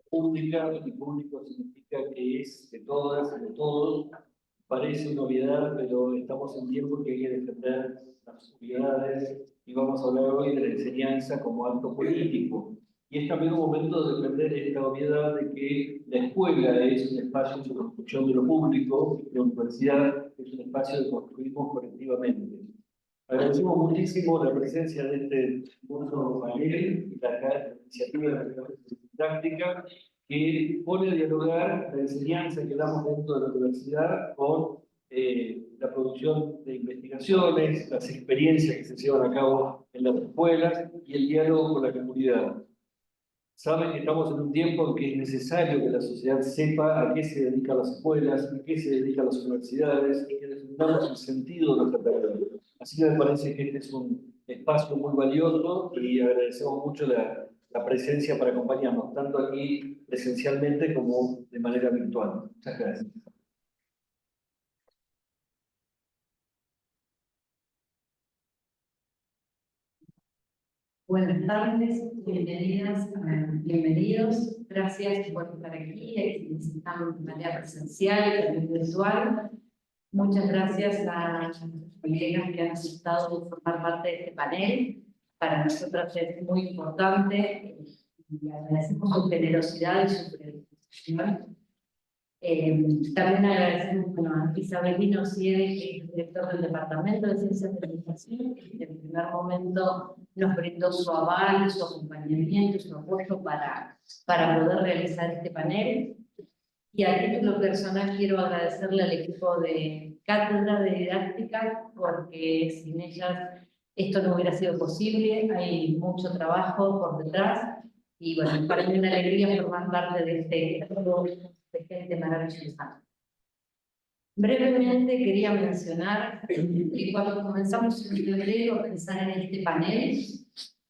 Pública, y público significa que es de todas, de todos. Parece una obviedad, pero estamos en tiempo que hay que defender las obviedades y vamos a hablar hoy de la enseñanza como acto político. Y es también un momento de defender esta obviedad de que la escuela es un espacio de construcción de lo público, y la universidad es un espacio de construimos colectivamente. Agradecemos muchísimo la presencia de este curso panel y la iniciativa de la didáctica que pone a dialogar la enseñanza que damos dentro de la universidad con la producción de investigaciones, las experiencias que se llevan a cabo en las escuelas y el diálogo con la comunidad. Saben que estamos en un tiempo en que es necesario que la sociedad sepa a qué se dedican las escuelas, a qué se dedican las universidades y que defendamos el sentido de nuestra tarea. Así que me parece que este es un espacio muy valioso y agradecemos mucho la presencia para acompañarnos, tanto aquí presencialmente como de manera virtual. Muchas gracias. Buenas tardes, bienvenidas, bienvenidos. Gracias por estar aquí, quienes están de manera presencial y también virtual. Muchas gracias a las colegas que han aceptado formar parte de este panel. Para nosotros es muy importante y agradecemos su generosidad y su predisposición. También agradecemos a Isabelino Siede, que es director del Departamento de Ciencias de la Educación, que en el primer momento nos brindó su aval, su acompañamiento, su apoyo para poder realizar este panel. Y a título personal quiero agradecerle al equipo de Cátedra de Didáctica, porque sin ellas esto no hubiera sido posible. Hay mucho trabajo por detrás. Y bueno, para mí es una alegría formar parte de este grupo de gente maravillosa. Brevemente quería mencionar que cuando comenzamos en febrero a pensar en este panel,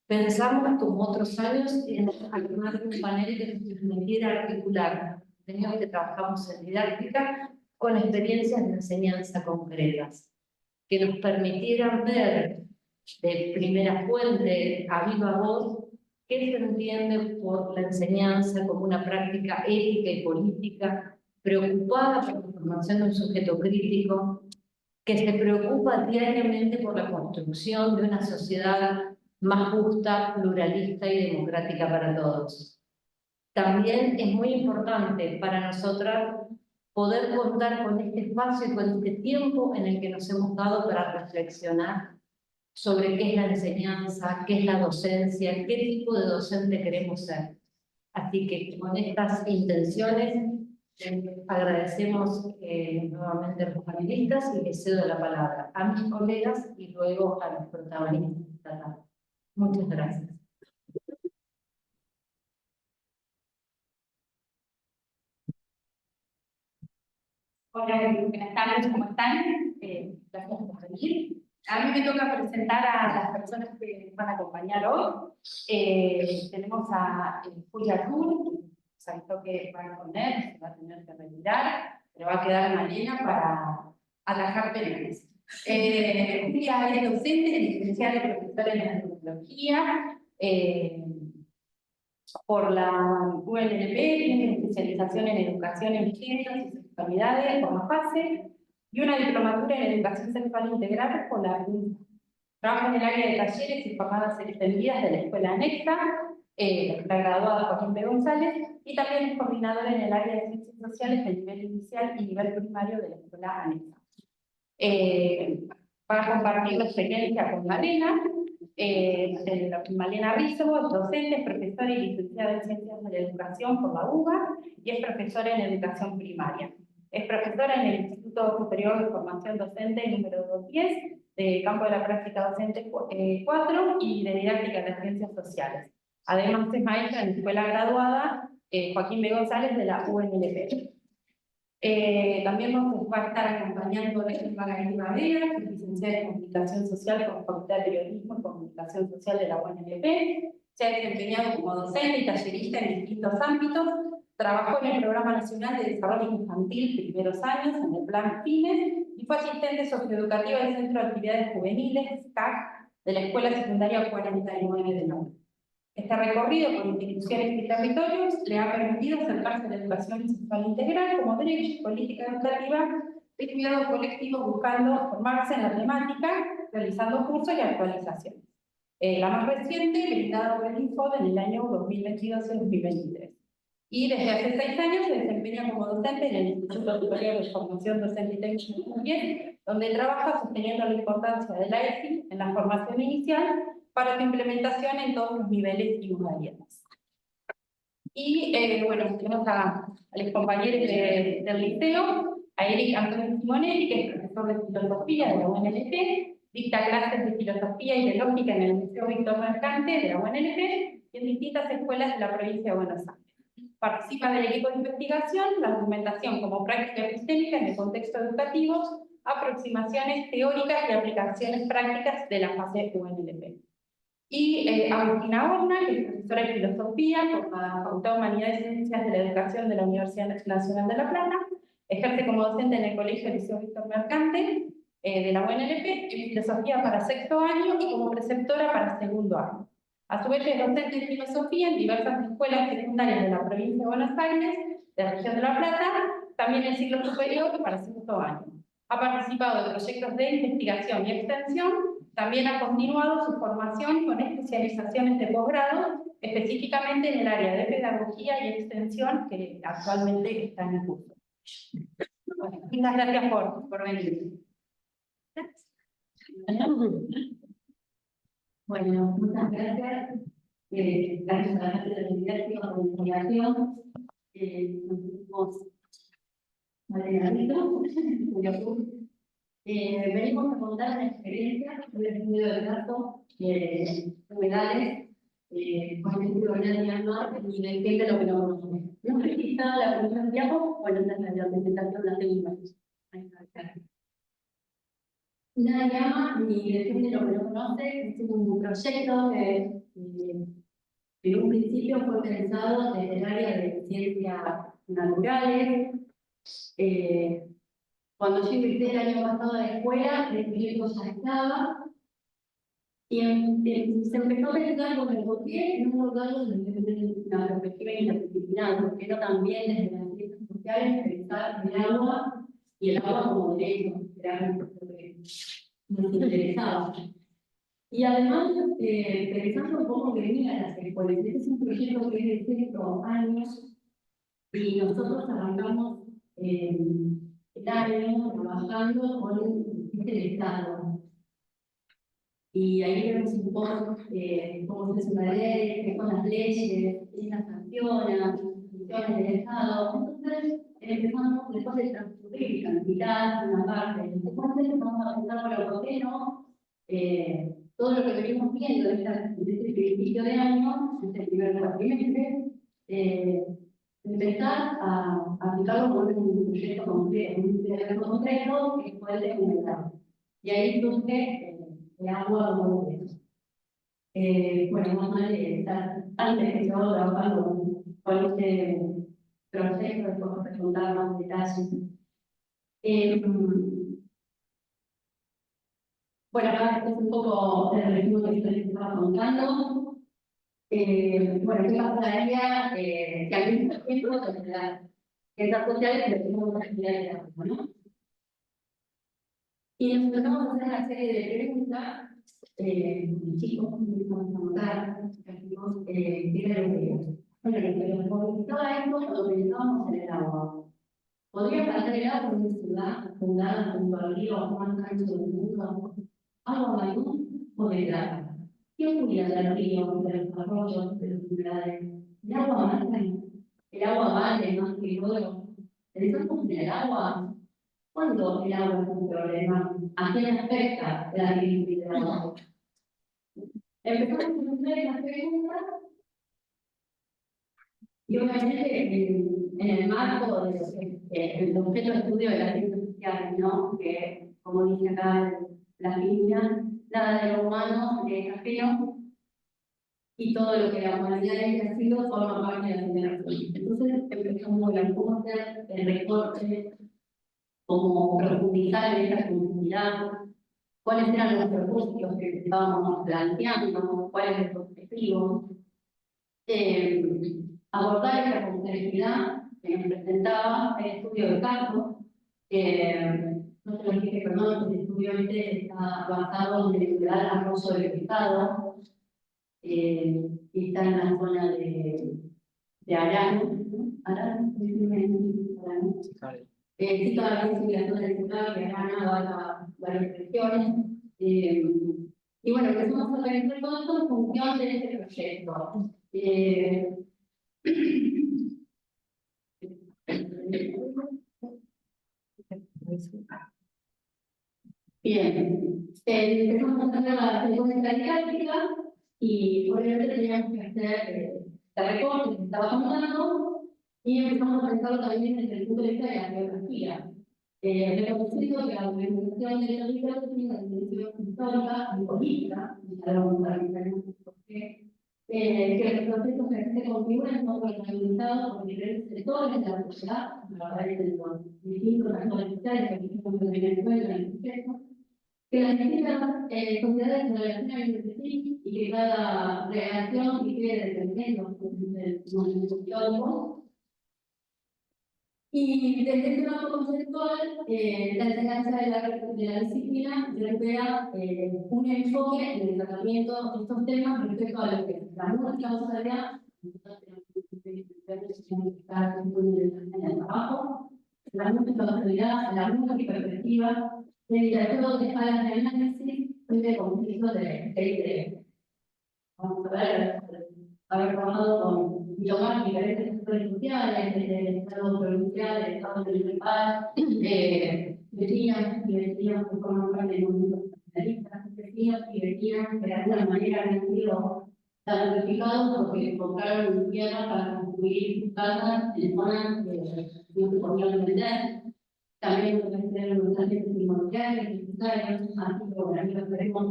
pensamos, como otros años, en armar un panel que nos permitiera articular contenidos que trabajamos en didáctica con experiencias de enseñanza concretas, que nos permitieran ver de primera fuente, a viva voz, qué se entiende por la enseñanza como una práctica ética y política, preocupada por la formación de un sujeto crítico, que se preocupa diariamente por la construcción de una sociedad más justa, pluralista y democrática para todos. También es muy importante para nosotras poder contar con este espacio y con este tiempo en el que nos hemos dado para reflexionar sobre qué es la enseñanza, qué es la docencia, qué tipo de docente queremos ser. Así que con estas intenciones agradecemos nuevamente a los panelistas y les cedo la palabra a mis colegas y luego a los protagonistas de esta tarde. Muchas gracias. Hola, buenas tardes, ¿cómo están? Gracias por venir. A mí me toca presentar a las personas que nos van a acompañar hoy. Tenemos a Julia Tur, que nos avisó que va a poner, se va a tener que retirar, pero va a quedar Malena para atajar penales. Julia es docente, licenciada y profesora en antropología, por la UNLP, tiene especialización en educación en géneros y sexualidades por la FASE y una diplomatura en educación sexual integral por la UNFA. Trabaja en el área de talleres y jornadas extendidas de la escuela anexa, la graduada Joaquín B. González, y también es coordinadora en el área de ciencias sociales del nivel inicial y nivel primario de la escuela anexa. Va a compartir la experiencia con Malena. Malena Rizzo es docente, profesora y licenciada en Ciencias de la Educación por la UBA y es profesora en Educación Primaria. Es profesora en el Instituto Superior de Formación Docente número 210 de Campo de la Práctica Docente 4 y de Didáctica de las Ciencias Sociales. Además es maestra en la Escuela Graduada Joaquín B. González de la UNLP. También nos va a estar acompañando Margarita Vera, que es licenciada en Comunicación Social por la Facultad de Periodismo y Comunicación Social de la UNLP. Se ha desempeñado como docente y tallerista en distintos ámbitos. Trabajó en el Programa Nacional de Desarrollo Infantil primeros años, en el Plan FINES, y fue asistente socioeducativa del Centro de Actividades Juveniles, SCAC, de la Escuela Secundaria 49 de la UNLP. Este recorrido por instituciones y territorios le ha permitido acercarse a la educación sexual integral como derecho y política educativa de cuidado colectivo, buscando formarse en la temática, realizando cursos y actualizaciones. La más reciente, brindada por el INFOD en el año 2022 y 2023. Y desde hace 6 años se desempeña como docente en el Instituto Superior de Formación Docente y Técnica también, donde trabaja sosteniendo la importancia de la ESI en la formación inicial para su implementación en todos los niveles y modalidades. Y bueno, tenemos a los compañeros del liceo, a Eric Antonio Simonelli, que es profesor de filosofía de la UNLP, dicta clases de filosofía y de lógica en el Liceo Víctor Mercante de la UNLP y en distintas escuelas de la provincia de Buenos Aires. Participa del equipo de investigación, la argumentación como práctica epistémica en el contexto educativo, aproximaciones teóricas y aplicaciones prácticas de la fase UNLP. Y Agustina Horna, que es profesora de filosofía por la Facultad de Humanidades y Ciencias de la Educación de la Universidad Nacional de La Plata, ejerce como docente en el Colegio Liceo Víctor Mercante de la UNLP, en filosofía para 6º año y como preceptora para 2º año. A su vez es docente de filosofía en diversas escuelas secundarias de la provincia de Buenos Aires, de la región de La Plata, también en ciclo superior para 5º año. Ha participado de proyectos de investigación y extensión, también ha continuado su formación con especializaciones de posgrado, específicamente en el área de pedagogía y extensión que actualmente está en el curso. Bueno, muchas gracias por venir. Bueno, muchas gracias. Gracias a la gente del Universidad por la invitación. Nos sentimos valeradito, venimos a contar una experiencia que he tenido de caso humedales con el estudio de Myanmar y de gente lo que no conoce. No sé si está la presentación diapo, bueno, esta es la presentación, la segunda. Nada llama ni defiende lo que no conoce, es un proyecto que en un principio fue pensado desde el área de ciencias naturales. Cuando yo ingresé el año pasado a la escuela, el proyecto ya estaba y se empezó a pensar con el porqué no abordarlo desde una perspectiva interdisciplinar, porque no también desde las ciencias sociales pensar el agua y el agua como derecho, que era lo que nos interesaba. Y además, pensando un poco venía a las escuelas, este es un proyecto que es de 5 años y nosotros arrancamos el año trabajando con el Estado. Y ahí vemos un poco cómo es una ley, qué son las leyes, quién las sanciona, las funciones del Estado. Entonces, empezamos después de transcurrir cantidad, una parte, después empezamos a pensar, bueno, ¿por qué no? Todo lo que venimos viendo desde este principio de año, desde el primer cuatrimestre, empezar a aplicarlo con un proyecto concreto, que fue el de humedad. Y ahí surge el agua como derecho. Bueno, más mal antes que todo trabajando con este proyecto, después vamos a contar más detalles. Bueno, acá es un poco el resumen que les estaba contando. Bueno, ¿qué pasaría que al mismo tiempo desde las ciencias sociales tenemos una actividad de trabajo, ¿no? Y nos empezamos a hacer una serie de preguntas, chicos, vamos a notar, qué era lo que bueno, todo esto lo pensábamos en el agua. ¿Podría pasar el agua en una ciudad fundada junto al río más ancho del mundo? ¿Agua marún o de plata? ¿Quién cuida del río, de los arroyos, de los humedales? ¿El agua mata? ¿El agua vale más que el oro? ¿Pensamos en el agua? ¿Cuándo el agua es un problema? ¿A quién afecta la agricultura del agua? Empezamos a hacer estas preguntas y obviamente en el marco de el objeto de estudio de las ciencias sociales, ¿no? Que, como dice acá la Biblia, nada de lo humano es ajeno y todo lo que la humanidad ha sido forma parte de la generación. Entonces empezamos a ver cómo hacer el recorte, cómo profundizar en esta comunidad, cuáles eran los propósitos que estábamos planteando, cuáles los objetivos. abordar esta complejidad que nos presentaba el estudio de caso, que no te lo dije, perdón, el estudio este está basado en el General Arroyo del Pescado, y está en la zona de Arano, ¿no? Arano, Arano. Sí, todavía es la zona del Pescado, que Arano abarca varias regiones. Y bueno, empezamos a organizar todo esto en función de este proyecto. Bien, empezamos a hacer la segunda didáctica y obviamente teníamos que hacer el recorte que estaba contando y empezamos a pensarlo también desde el punto de vista de la geografía. Reconociendo que la organización del territorio tiene una dimensión histórica y política, y ya lo vamos a analizar por qué, que los procesos que se configuran son protagonizados por diferentes sectores de la sociedad, a través de los distintos actores sociales que dijimos en Venezuela en el proceso, que las distintas sociedades se relacionan entre sí y que cada relación sigue dependiendo del movimiento histórico. Y desde este marco conceptual, la enseñanza de la disciplina recupera un enfoque en el tratamiento de estos temas respecto a lo que es la multicausalidad, el trabajo, la multicausalidad, la multiperspectiva, el liderazgo de escalas de análisis y de conflictos de TIT. Vamos a haber trabajado con biomas diferentes sectores sociales, desde el estado provincial, el estado municipal, vecinas y vecinos que forman parte del movimiento nacionalista, vecinos y vecinas que de alguna manera han sido damnificados porque encontraron tierra para construir sus casas en zonas que no se podían vender. También ofrecieron los agentes inmobiliarios necesarios, así que bueno, veremos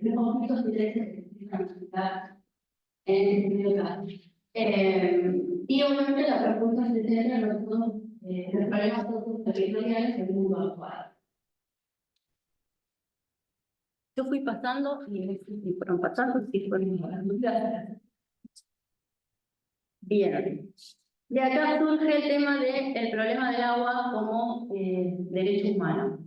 los conflictos de intereses que se empiezan a presentar en este primer caso. Y obviamente la propuesta se centra en los problemas territoriales del mundo actual. Yo fui pasando y fueron pasando y fueron hablando. Bien. De acá surge el tema del problema del agua como derecho humano.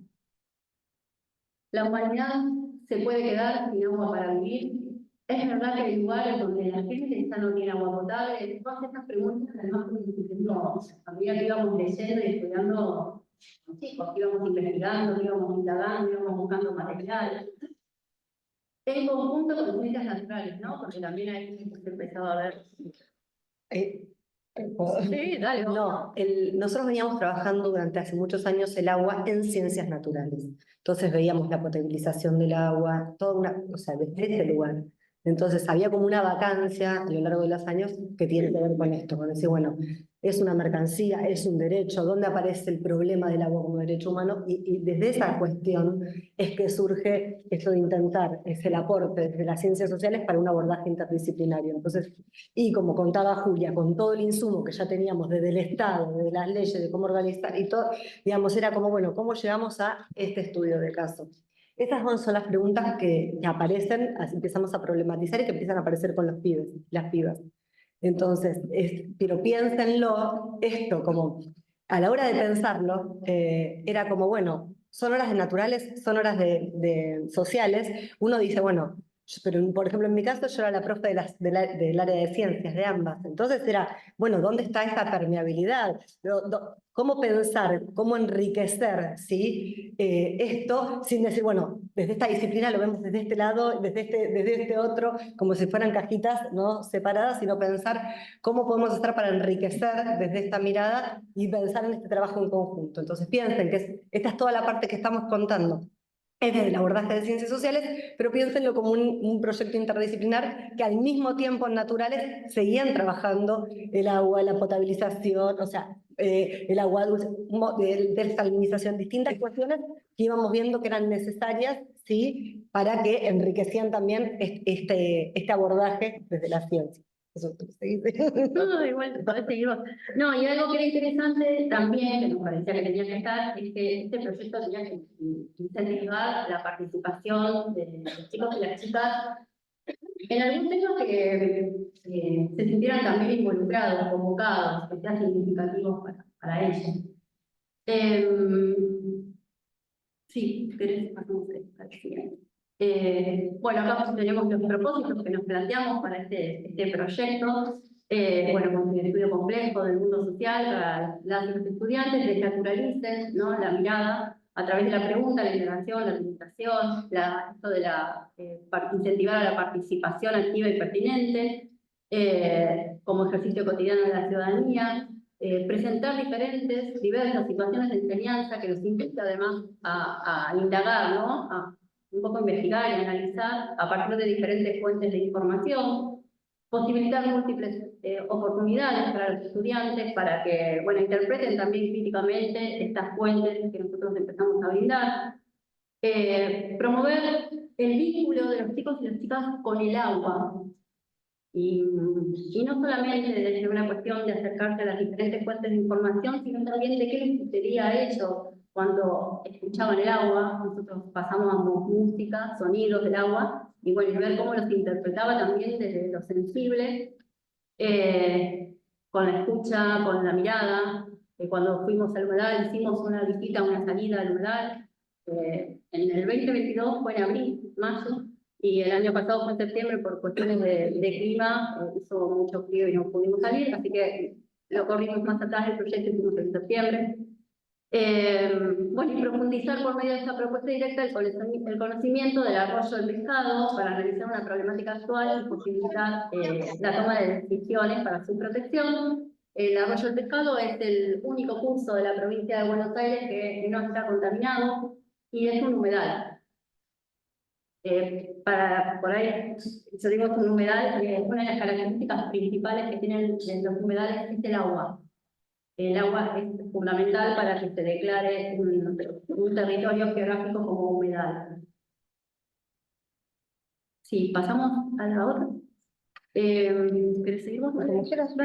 La humanidad se puede quedar sin agua para vivir. Es verdad que hay lugares donde la gente ya no tiene agua potable. Todas estas preguntas, además, a medida que íbamos leyendo y estudiando, chicos, íbamos investigando, íbamos indagando, íbamos buscando material. En conjunto con ciencias naturales, ¿no? Porque también ahí se empezaba a ver. Sí, dale. No, nosotros veníamos trabajando durante hace muchos años el agua en ciencias naturales. Entonces veíamos la potabilización del agua, o sea, desde ese lugar. Entonces había como una vacancia a lo largo de los años que tiene que ver con esto, con decir, bueno, es una mercancía, es un derecho, ¿dónde aparece el problema del agua como derecho humano? Y desde esa cuestión es que surge esto de intentar, es el aporte desde las ciencias sociales para un abordaje interdisciplinario. Entonces, y como contaba Julia, con todo el insumo que ya teníamos desde el Estado, desde las leyes, de cómo organizar y todo, digamos, era como, bueno, ¿cómo llegamos a este estudio de caso? Esas son las preguntas que aparecen, así empezamos a problematizar y que empiezan a aparecer con los pibes, las pibas. Entonces, pero piénsenlo, esto como, a la hora de pensarlo, era como, bueno, son horas de naturales, son horas de sociales, uno dice, bueno, pero por ejemplo en mi caso yo era la profe del área de ciencias, de ambas, entonces era, bueno, ¿dónde está esta permeabilidad? ¿Cómo pensar, cómo enriquecer, ¿sí? Esto sin decir, bueno, desde esta disciplina lo vemos desde este lado, desde este otro, como si fueran cajitas, ¿no?, separadas, sino pensar cómo podemos estar para enriquecer desde esta mirada y pensar en este trabajo en conjunto. Entonces piensen que esta es toda la parte que estamos contando. Es desde el abordaje de ciencias sociales, pero piénsenlo como un proyecto interdisciplinar que al mismo tiempo en naturales seguían trabajando el agua, la potabilización, o sea, el agua dulce, desalinización, distintas cuestiones que íbamos viendo que eran necesarias, ¿sí?, para que enriquecían también este abordaje desde la ciencia. Eso se dice. No, igual, podés seguir vos. No, y algo que era interesante también, que nos parecía que tenía que estar, es que este proyecto tenía que incentivar la participación de los chicos y las chicas En algún tema que se sintieran también involucrados, convocados, que sea significativo para ellos. Sí, querés, pasamos al siguiente. Bueno, acá tenemos los propósitos que nos planteamos para este proyecto. Bueno, con un estudio complejo del mundo social para las y los estudiantes, de que naturalicen, ¿no?, la mirada a través de la pregunta, la indagación, la administración, esto de incentivar a la participación activa y pertinente, como ejercicio cotidiano de la ciudadanía, presentar diversas situaciones de enseñanza que nos invita además a indagar, ¿no?, a un poco investigar y analizar a partir de diferentes fuentes de información, posibilitar múltiples oportunidades para los estudiantes para que, bueno, interpreten también críticamente estas fuentes que nosotros empezamos a brindar, promover el vínculo de los chicos y las chicas con el agua, y no solamente desde una cuestión de acercarse a las diferentes fuentes de información, sino también de qué les sucedía a ellos cuando escuchaban el agua. Nosotros pasábamos música, sonidos del agua, y bueno, y ver cómo los interpretaba también desde lo sensible, con la escucha, con la mirada. Cuando fuimos al humedal, hicimos una visita, una salida al humedal, en el 2022 fue en abril, mayo, y el año pasado fue en septiembre por cuestiones de clima, hizo mucho frío y no pudimos salir, así que lo corrimos más atrás del proyecto y fuimos en septiembre. Bueno, y profundizar por medio de esta propuesta directa el conocimiento del arroyo del pescado para analizar una problemática actual y posibilitar la toma de decisiones para su protección. El arroyo del pescado es el único curso de la provincia de Buenos Aires que no está contaminado y es un humedal. Por ahí, yo digo que un humedal, una de las características principales que tienen los humedales es el agua. El agua es fundamental para que se declare un territorio geográfico como humedal. Sí, pasamos a la otra. ¿Querés seguir vos? Como quieras.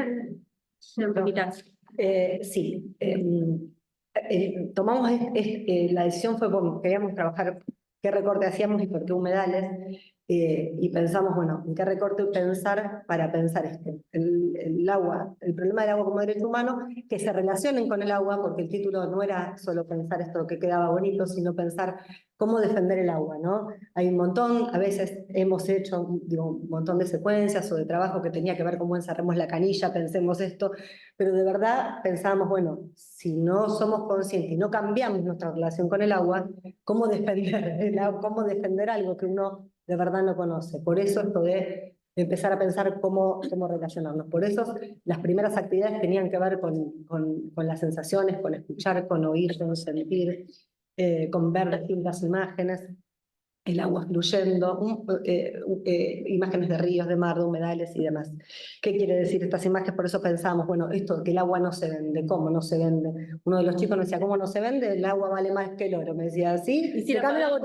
Sí. Tomamos la decisión fue porque queríamos trabajar qué recorte hacíamos y por qué humedales, y pensamos, bueno, en qué recorte pensar para pensar el agua, el problema del agua como derecho humano, que se relacionen con el agua, porque el título no era solo pensar esto que quedaba bonito, sino pensar cómo defender el agua, ¿no? Hay un montón, a veces hemos hecho, digo, un montón de secuencias o de trabajo que tenía que ver cómo encerremos la canilla, pensemos esto, pero de verdad pensábamos, bueno, si no somos conscientes y no cambiamos nuestra relación con el agua, ¿cómo cómo defender algo que uno de verdad no conoce? Por eso esto de empezar a pensar cómo relacionarnos. Por eso las primeras actividades tenían que ver con las sensaciones, con escuchar, con oír, con sentir, con ver distintas imágenes, el agua fluyendo, imágenes de ríos, de mar, de humedales y demás. ¿Qué quiere decir estas imágenes? Por eso pensamos, bueno, esto que el agua no se vende, ¿cómo no se vende? Uno de los chicos me decía, ¿cómo no se vende? El agua vale más que el oro, me decía, ¿sí? Y si te cambia una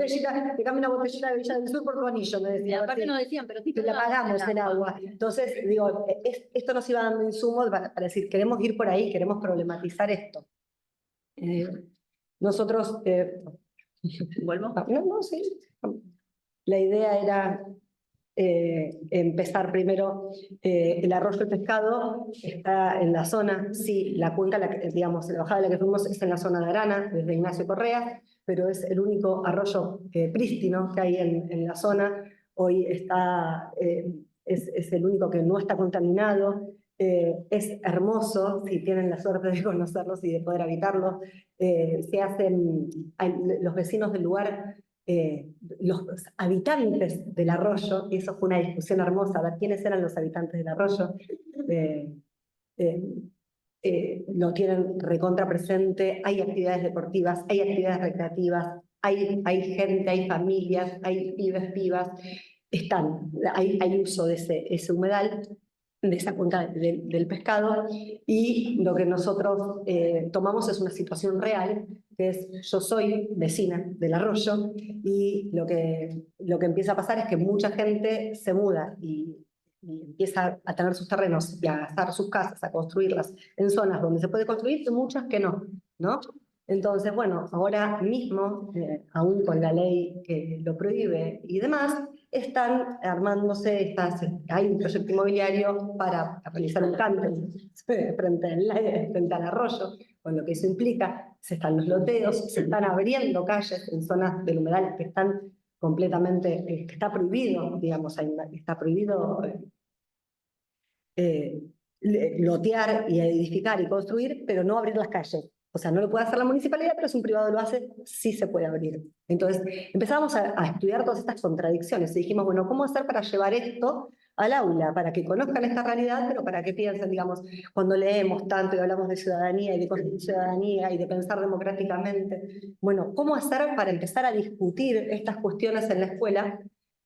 botellita de Villa del Sur por conillo, me decía. Y aparte nos decían, pero sí, la pagamos el agua. Entonces, digo, esto nos iba dando insumos para decir, queremos ir por ahí, queremos problematizar esto. Nosotros... ¿Vuelvo? No, sí. La idea era empezar primero, el arroyo del pescado está en la zona, sí, la cuenca, digamos, la bajada de la que fuimos es en la zona de Arana, desde Ignacio Correa, pero es el único arroyo prístino que hay en la zona. Hoy está, es el único que no está contaminado. Es hermoso, si tienen la suerte de conocerlos y de poder habitarlos. Los vecinos del lugar, los habitantes del arroyo, y eso fue una discusión hermosa, a ver quiénes eran los habitantes del arroyo, lo tienen recontra presente. Hay actividades deportivas, hay actividades recreativas, hay gente, hay familias, hay pibes, pibas, hay uso de ese humedal, de esa cuenca del pescado, y lo que nosotros tomamos es una situación real, que es, yo soy vecina del arroyo, y lo que empieza a pasar es que mucha gente se muda y empieza a tener sus terrenos y a hacer sus casas, a construirlas en zonas donde se puede construir y muchas que no, ¿no? Entonces, bueno, ahora mismo, aún con la ley que lo prohíbe y demás, están armándose, hay un proyecto inmobiliario para realizar un cántaro frente al arroyo, con lo que eso implica. Se están los loteos, se están abriendo calles en zonas del humedal que están completamente, que está prohibido, digamos, está prohibido lotear y edificar y construir, pero no abrir las calles. O sea, no lo puede hacer la municipalidad, pero si un privado lo hace, sí se puede abrir. Entonces, empezamos a estudiar todas estas contradicciones y dijimos, bueno, ¿cómo hacer para llevar esto al aula? Para que conozcan esta realidad, pero para que piensen, digamos, cuando leemos tanto y hablamos de ciudadanía y de construir ciudadanía y de pensar democráticamente, bueno, ¿cómo hacer para empezar a discutir estas cuestiones en la escuela?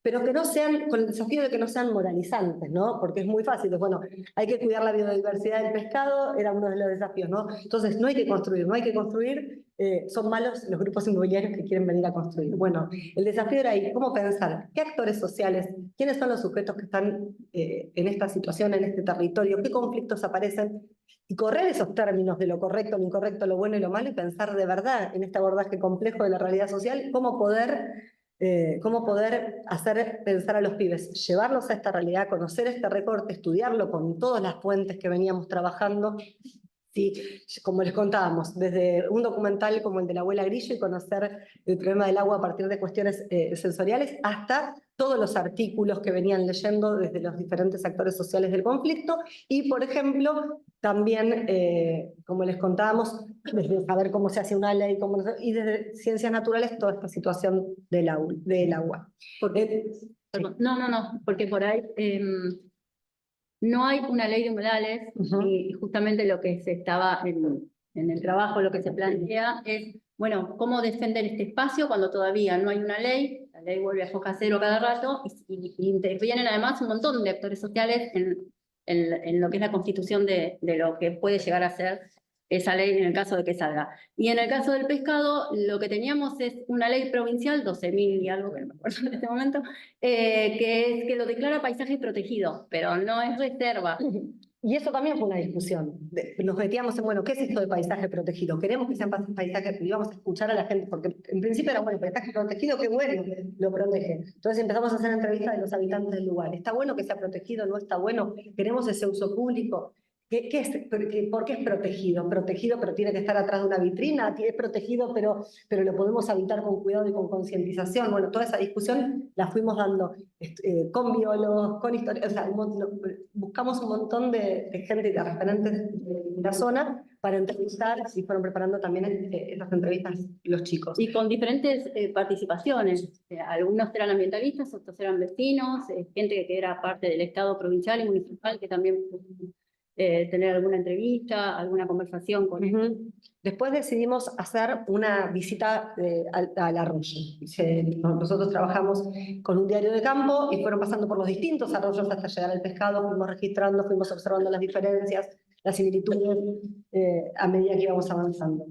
Pero que no sean, con el desafío de que no sean moralizantes, ¿no? Porque es muy fácil, bueno, hay que cuidar la biodiversidad del pescado, era uno de los desafíos, ¿no? Entonces, no hay que construir, son malos los grupos inmobiliarios que quieren venir a construir. Bueno, el desafío era ahí, ¿cómo pensar? ¿Qué actores sociales, quiénes son los sujetos que están en esta situación, en este territorio? ¿Qué conflictos aparecen? Y correr esos términos de lo correcto, lo incorrecto, lo bueno y lo malo, y pensar de verdad en este abordaje complejo de la realidad social, cómo poder hacer pensar a los pibes, llevarlos a esta realidad, conocer este recorte, estudiarlo con todas las fuentes que veníamos trabajando. Sí, como les contábamos, desde un documental como el de la abuela Grillo y conocer el problema del agua a partir de cuestiones sensoriales, hasta todos los artículos que venían leyendo desde los diferentes actores sociales del conflicto, y por ejemplo, también, como les contábamos, desde saber cómo se hace una ley, y desde ciencias naturales, toda esta situación del agua. Perdón, no, porque por ahí no hay una ley de humedales y justamente lo que se estaba en el trabajo, lo que se plantea es, bueno, cómo defender este espacio cuando todavía no hay una ley, la ley vuelve a foca cero cada rato y intervienen además un montón de actores sociales en lo que es la constitución de lo que puede llegar a ser esa ley en el caso de que salga. Y en el caso del pescado, lo que teníamos es una ley provincial, 12.000 y algo, que no me acuerdo en este momento, que lo declara paisaje protegido, pero no es reserva. Y eso también fue una discusión. Nos metíamos en, bueno, ¿qué es esto de paisaje protegido? Queremos que sean paisajes, íbamos a escuchar a la gente, porque en principio era, bueno, paisaje protegido, qué bueno, lo protege. Entonces empezamos a hacer entrevistas de los habitantes del lugar. ¿Está bueno que sea protegido? ¿No está bueno? ¿Queremos ese uso público? ¿Por qué es protegido? Protegido, pero tiene que estar atrás de una vitrina. Es protegido, pero lo podemos habitar con cuidado y con concientización. Bueno, toda esa discusión la fuimos dando con biólogos, con historiadores. O sea, buscamos un montón de gente y de referentes de la zona para entrevistar, y fueron preparando también esas entrevistas los chicos. Y con diferentes participaciones. Algunos eran ambientalistas, otros eran vecinos, gente que era parte del Estado provincial y municipal, que también tener alguna entrevista, alguna conversación con ellos. Después decidimos hacer una visita al arroyo. Nosotros trabajamos con un diario de campo y fueron pasando por los distintos arroyos hasta llegar al pescado, fuimos registrando, fuimos observando las diferencias, las similitudes a medida que íbamos avanzando.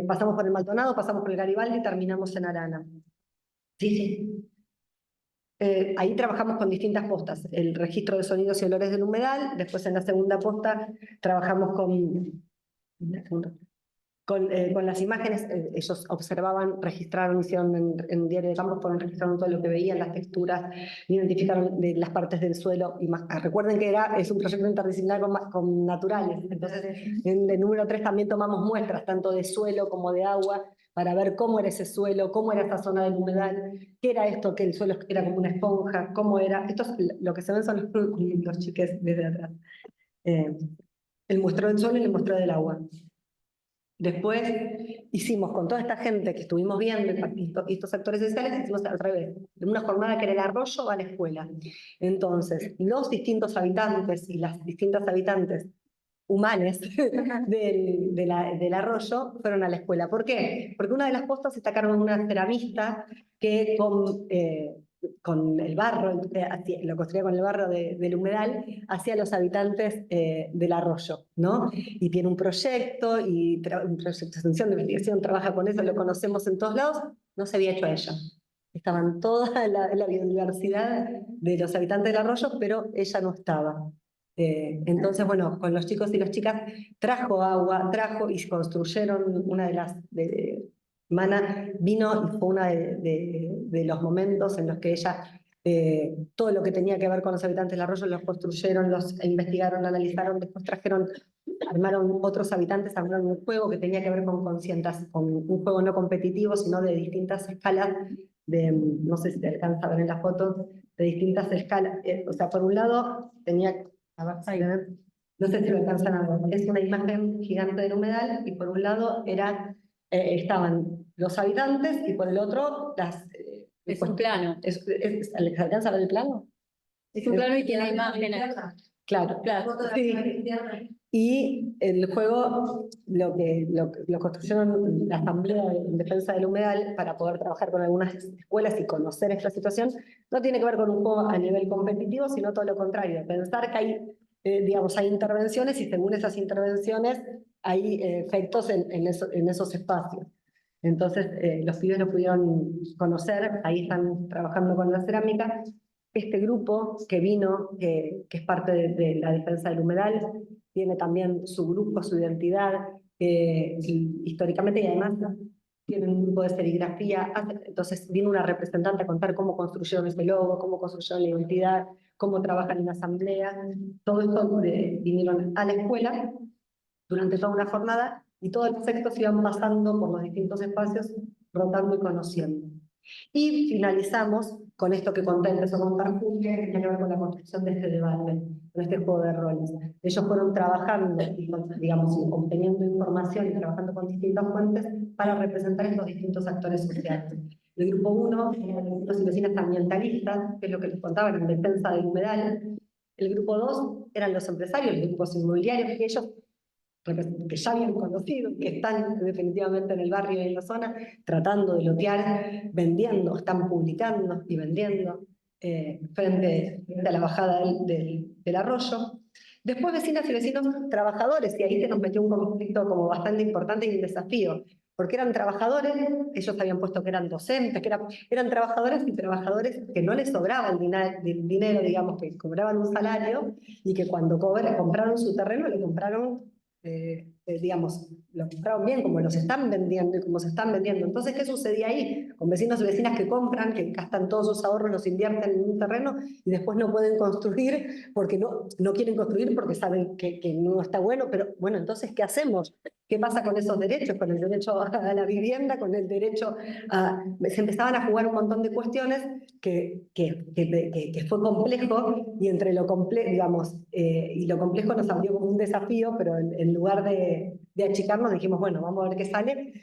Pasamos por el Maldonado, pasamos por el Garibaldi y terminamos en Arana. Sí. Ahí trabajamos con distintas postas, el registro de sonidos y olores del humedal. Después en la segunda posta trabajamos con las imágenes. Ellos observaban, registraron, hicieron en diario de campo, fueron registrando todo lo que veían, las texturas, identificaron de las partes del suelo. Recuerden que es un proyecto interdisciplinar con naturales, entonces en el número 3 también tomamos muestras tanto de suelo como de agua, para ver cómo era ese suelo, cómo era esta zona del humedal, qué era esto, que el suelo era como una esponja, cómo era. Lo que se ven son los chiques desde atrás. El muestreo del suelo y el muestreo del agua. Después hicimos con toda esta gente que estuvimos viendo, y estos actores sociales, hicimos al revés. En una jornada que era el arroyo a la escuela. Entonces, los distintos habitantes y las distintas habitantes humanes del arroyo fueron a la escuela. ¿Por qué? Porque una de las postas está a cargo de una ceramista que con el barro, lo construía con el barro del humedal, hacia los habitantes del arroyo, ¿no? Y tiene un proyecto, un proyecto de extensión, de investigación, trabaja con eso, lo conocemos en todos lados. No se había hecho a ella. Estaban toda la biodiversidad de los habitantes del arroyo, pero ella no estaba. Entonces, bueno, con los chicos y las chicas trajo agua, y construyeron una de las... Mana vino y fue uno de los momentos en los que ella todo lo que tenía que ver con los habitantes del arroyo los construyeron, los investigaron, analizaron, después trajeron, armaron otros habitantes, armaron un juego que tenía que ver con un juego no competitivo, sino de distintas escalas, no sé si te alcanza a ver en las fotos, de distintas escalas. O sea, por un lado tenía, a ver si ven, no sé si lo alcanzan a ver, es una imagen gigante del humedal, y por un lado estaban los habitantes, y por el otro Es un plano. ¿Les alcanza a ver el plano? Es un plano y tiene imágenes. Claro, sí. Y el juego lo construyeron la Asamblea en Defensa del Humedal para poder trabajar con algunas escuelas y conocer esta situación. No tiene que ver con un juego a nivel competitivo, sino todo lo contrario. Pensar que hay, digamos, hay intervenciones y según esas intervenciones hay efectos en esos espacios. Entonces, los pibes lo pudieron conocer, ahí están trabajando con la cerámica. Este grupo que vino, que es parte de la defensa del humedal, tiene también su grupo, su identidad, históricamente, y además tiene un grupo de serigrafía. Entonces vino una representante a contar cómo construyeron ese logo, cómo construyeron la identidad, cómo trabajan en la asamblea. Todo esto vinieron a la escuela durante toda una jornada, y todos los sectos iban pasando por los distintos espacios, rotando y conociendo. Y finalizamos con esto que conté, empezó a contar Julio, que tiene que ver con la construcción de este debate, con este juego de roles. Ellos fueron trabajando, digamos, obteniendo información y trabajando con distintas fuentes para representar estos distintos actores sociales. El grupo 1 eran los vecinos y vecinas ambientalistas, que es lo que les contaba, en defensa del humedal. El grupo 2 eran los empresarios, los grupos inmobiliarios, que ellos que ya habían conocido, que están definitivamente en el barrio y en la zona, tratando de lotear, vendiendo, están publicando y vendiendo frente a la bajada del arroyo. Después vecinas y vecinos trabajadores, y ahí se nos metió un conflicto como bastante importante y un desafío, porque eran trabajadores, ellos habían puesto que eran docentes, que eran trabajadores y trabajadores que no les sobraba el dinero, digamos, que cobraban un salario, y que cuando compraron su terreno, le compraron digamos, lo compraron bien, como los están vendiendo y como se están vendiendo. Entonces, ¿qué sucedía ahí? Con vecinos y vecinas que compran, que gastan todos sus ahorros, los invierten en un terreno y después no pueden construir porque no quieren construir porque saben que no está bueno. Pero bueno, entonces, ¿qué hacemos? ¿Qué pasa con esos derechos? Con el derecho a la vivienda, con el derecho a... Se empezaban a jugar un montón de cuestiones que fue complejo, y entre lo complejo, digamos, y lo complejo nos abrió como un desafío, pero en lugar de achicarnos dijimos, bueno, vamos a ver qué sale,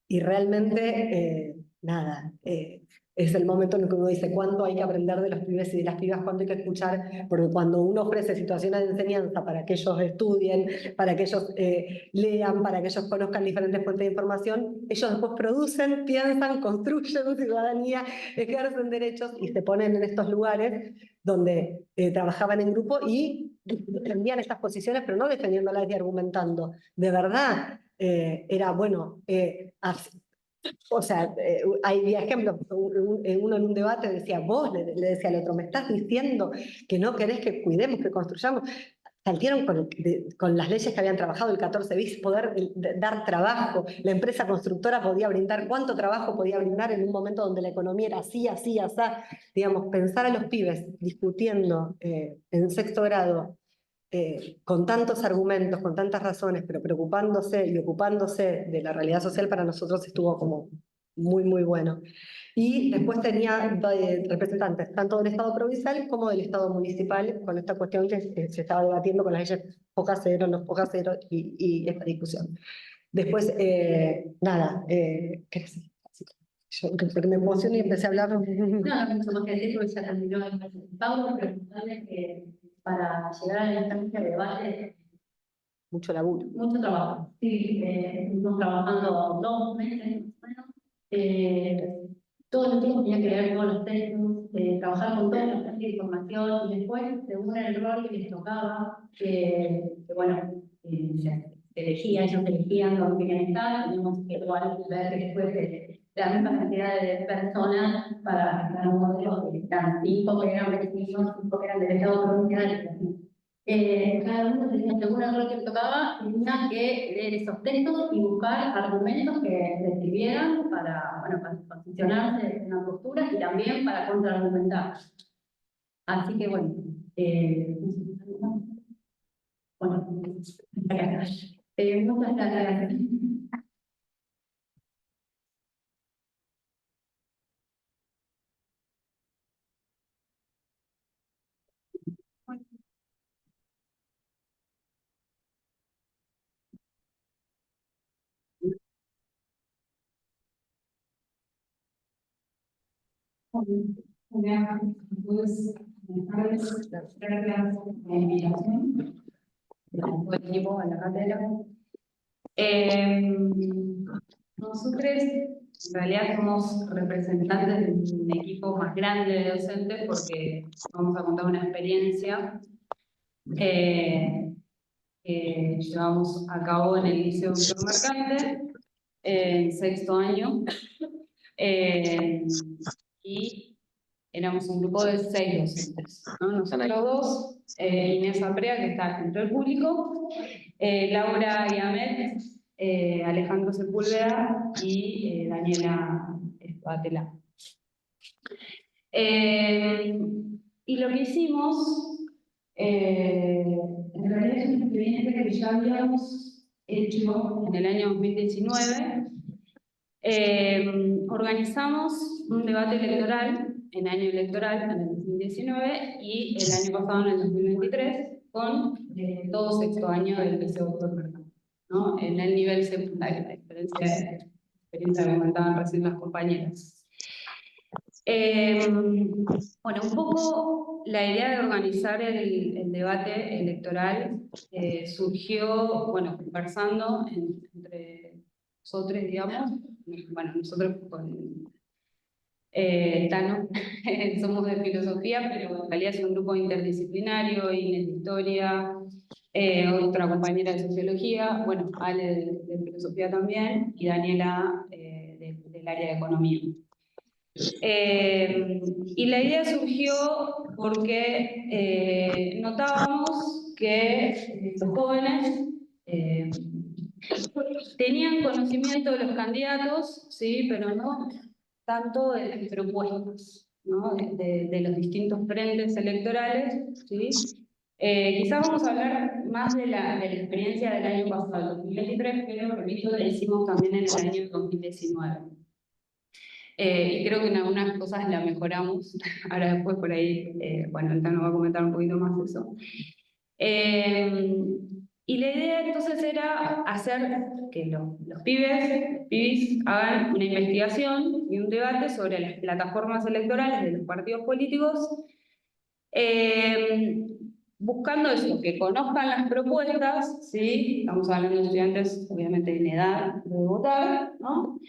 y realmente, nada, es el momento en el que uno dice cuánto hay que aprender de los pibes y de las pibas, cuánto hay que escuchar, porque cuando uno ofrece situaciones de enseñanza para que ellos estudien, para que ellos lean, para que ellos conozcan diferentes fuentes de información, ellos después producen, piensan, construyen ciudadanía, ejercen derechos y se ponen en estos lugares donde trabajaban en grupo y defendían estas posiciones, pero no defendiéndolas y argumentando. De verdad, era bueno... o sea, hay ejemplos, uno en un debate decía, vos, le decía al otro, me estás diciendo que no querés que cuidemos, que construyamos. Salieron con las leyes que habían trabajado, el 14 bis, poder dar trabajo. La empresa constructora podía brindar, ¿cuánto trabajo podía brindar en un momento donde la economía era así, así, así? Digamos, pensar a los pibes discutiendo en sexto grado, con tantos argumentos, con tantas razones, pero preocupándose y ocupándose de la realidad social, para nosotros estuvo como muy, muy bueno. Y después tenía representantes tanto del Estado provincial como del Estado municipal, con esta cuestión que se estaba debatiendo con las leyes Foja Cero, no Foja Cero, y esta discusión. Después, nada, ¿qué decir? Yo, porque me emociono y empecé a hablar. No, no mucho más que decir porque ya terminó el Pablo, preguntarle que para llegar a la instancia de debate, Mucho laburo. mucho trabajo. Sí, estuvimos trabajando 2 meses, bueno, todo el tiempo tenía que leer todos los textos, trabajar con todas las fuentes de información, y después, según el rol que les tocaba, bueno, se elegía, ellos elegían dónde querían estar, teníamos que igual ver después de la misma cantidad de personas para estar un modelo que eran 5 que eran vecinos, 5 que eran del Estado provincial, y así. Cada uno tenía, según el rol que le tocaba, tenía que leer esos textos y buscar argumentos que le sirvieran para, bueno, para posicionarse en una postura y también para contraargumentar. Así que bueno, muchas gracias. Pues, buenas tardes, gracias por la invitación. Todo el equipo a la cátedra. Nosotros en realidad somos representantes de un equipo más grande de docentes porque vamos a contar una experiencia que llevamos a cabo en el Liceo Víctor Mercante en 6º año. Y éramos un grupo de 6 docentes, ¿no? Nosotros dos, Inés Aprea, que está dentro del público, Laura Yamet, Alejandro Sepúlveda y Daniela Batela. Y lo que hicimos, en realidad es una experiencia que ya habíamos hecho en el año 2019. Organizamos un debate electoral en año electoral en el 2019 y el año pasado en el 2023 con todo 6º año del Liceo Víctor Mercante, ¿no? En el nivel secundario, a diferencia de la experiencia que comentaban recién las compañeras. Bueno, un poco la idea de organizar el debate electoral surgió, bueno, conversando entre nosotros, digamos. Bueno, nosotros con Tano somos de filosofía, pero en realidad es un grupo interdisciplinario, Inés de historia, otra compañera de sociología, bueno, Ale de filosofía también, y Daniela del área de economía. Y la idea surgió porque notábamos que los jóvenes tenían conocimiento de los candidatos, sí, pero no tanto de las propuestas, ¿no? De los distintos frentes electorales, ¿sí? Quizás vamos a hablar más de la experiencia del año pasado, 2023, pero repito, la hicimos también en el año 2019. Y creo que en algunas cosas la mejoramos. Ahora después por ahí, bueno, el Tano va a comentar un poquito más de eso. Y la idea entonces era hacer que los pibes hagan una investigación y un debate sobre las plataformas electorales de los partidos políticos, buscando eso, que conozcan las propuestas, ¿sí? Estamos hablando de estudiantes obviamente en edad de votar, ¿no?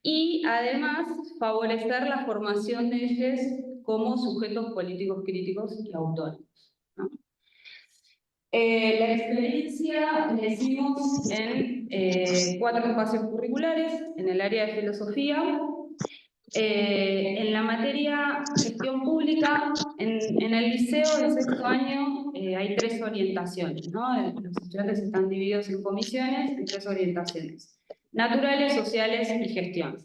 Y además favorecer la formación de ellos como sujetos políticos críticos y autónomos, ¿no? La experiencia la hicimos en 4 espacios curriculares, en el área de filosofía, en la materia gestión pública, en el liceo del 6º año hay 3 orientaciones, ¿no? Los estudiantes están divididos en comisiones en 3 orientaciones: naturales, sociales y gestión.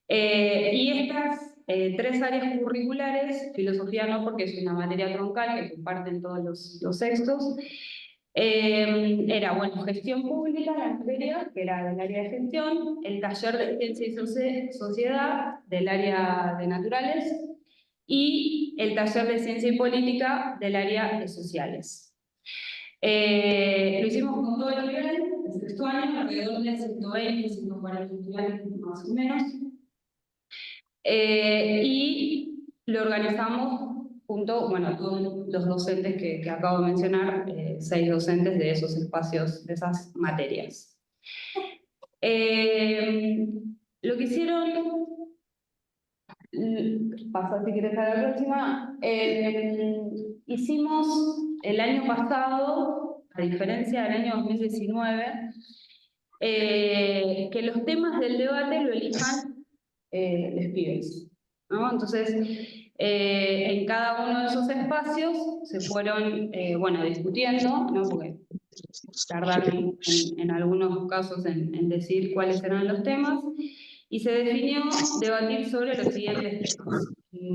Y estas 3 áreas curriculares, filosofía no porque es una materia troncal que comparten todos los sextos, era, bueno, gestión pública, la materia, que era del área de gestión, el taller de ciencia y sociedad del área de naturales, y el taller de ciencia y política del área de sociales. Lo hicimos con todo el nivel, el 6º año, alrededor de 120, 140 estudiantes más o menos. Y lo organizamos junto, bueno, todos los docentes que acabo de mencionar, 6 docentes de esos espacios, de esas materias. Lo que hicieron, pasa si quieres a la próxima, hicimos el año pasado, a diferencia del año 2019, que los temas del debate lo elijan los pibes, ¿no? Entonces, en cada uno de esos espacios se fueron, bueno, discutiendo, ¿no? Porque tardaron en algunos casos en decir cuáles eran los temas, y se definió debatir sobre los siguientes temas.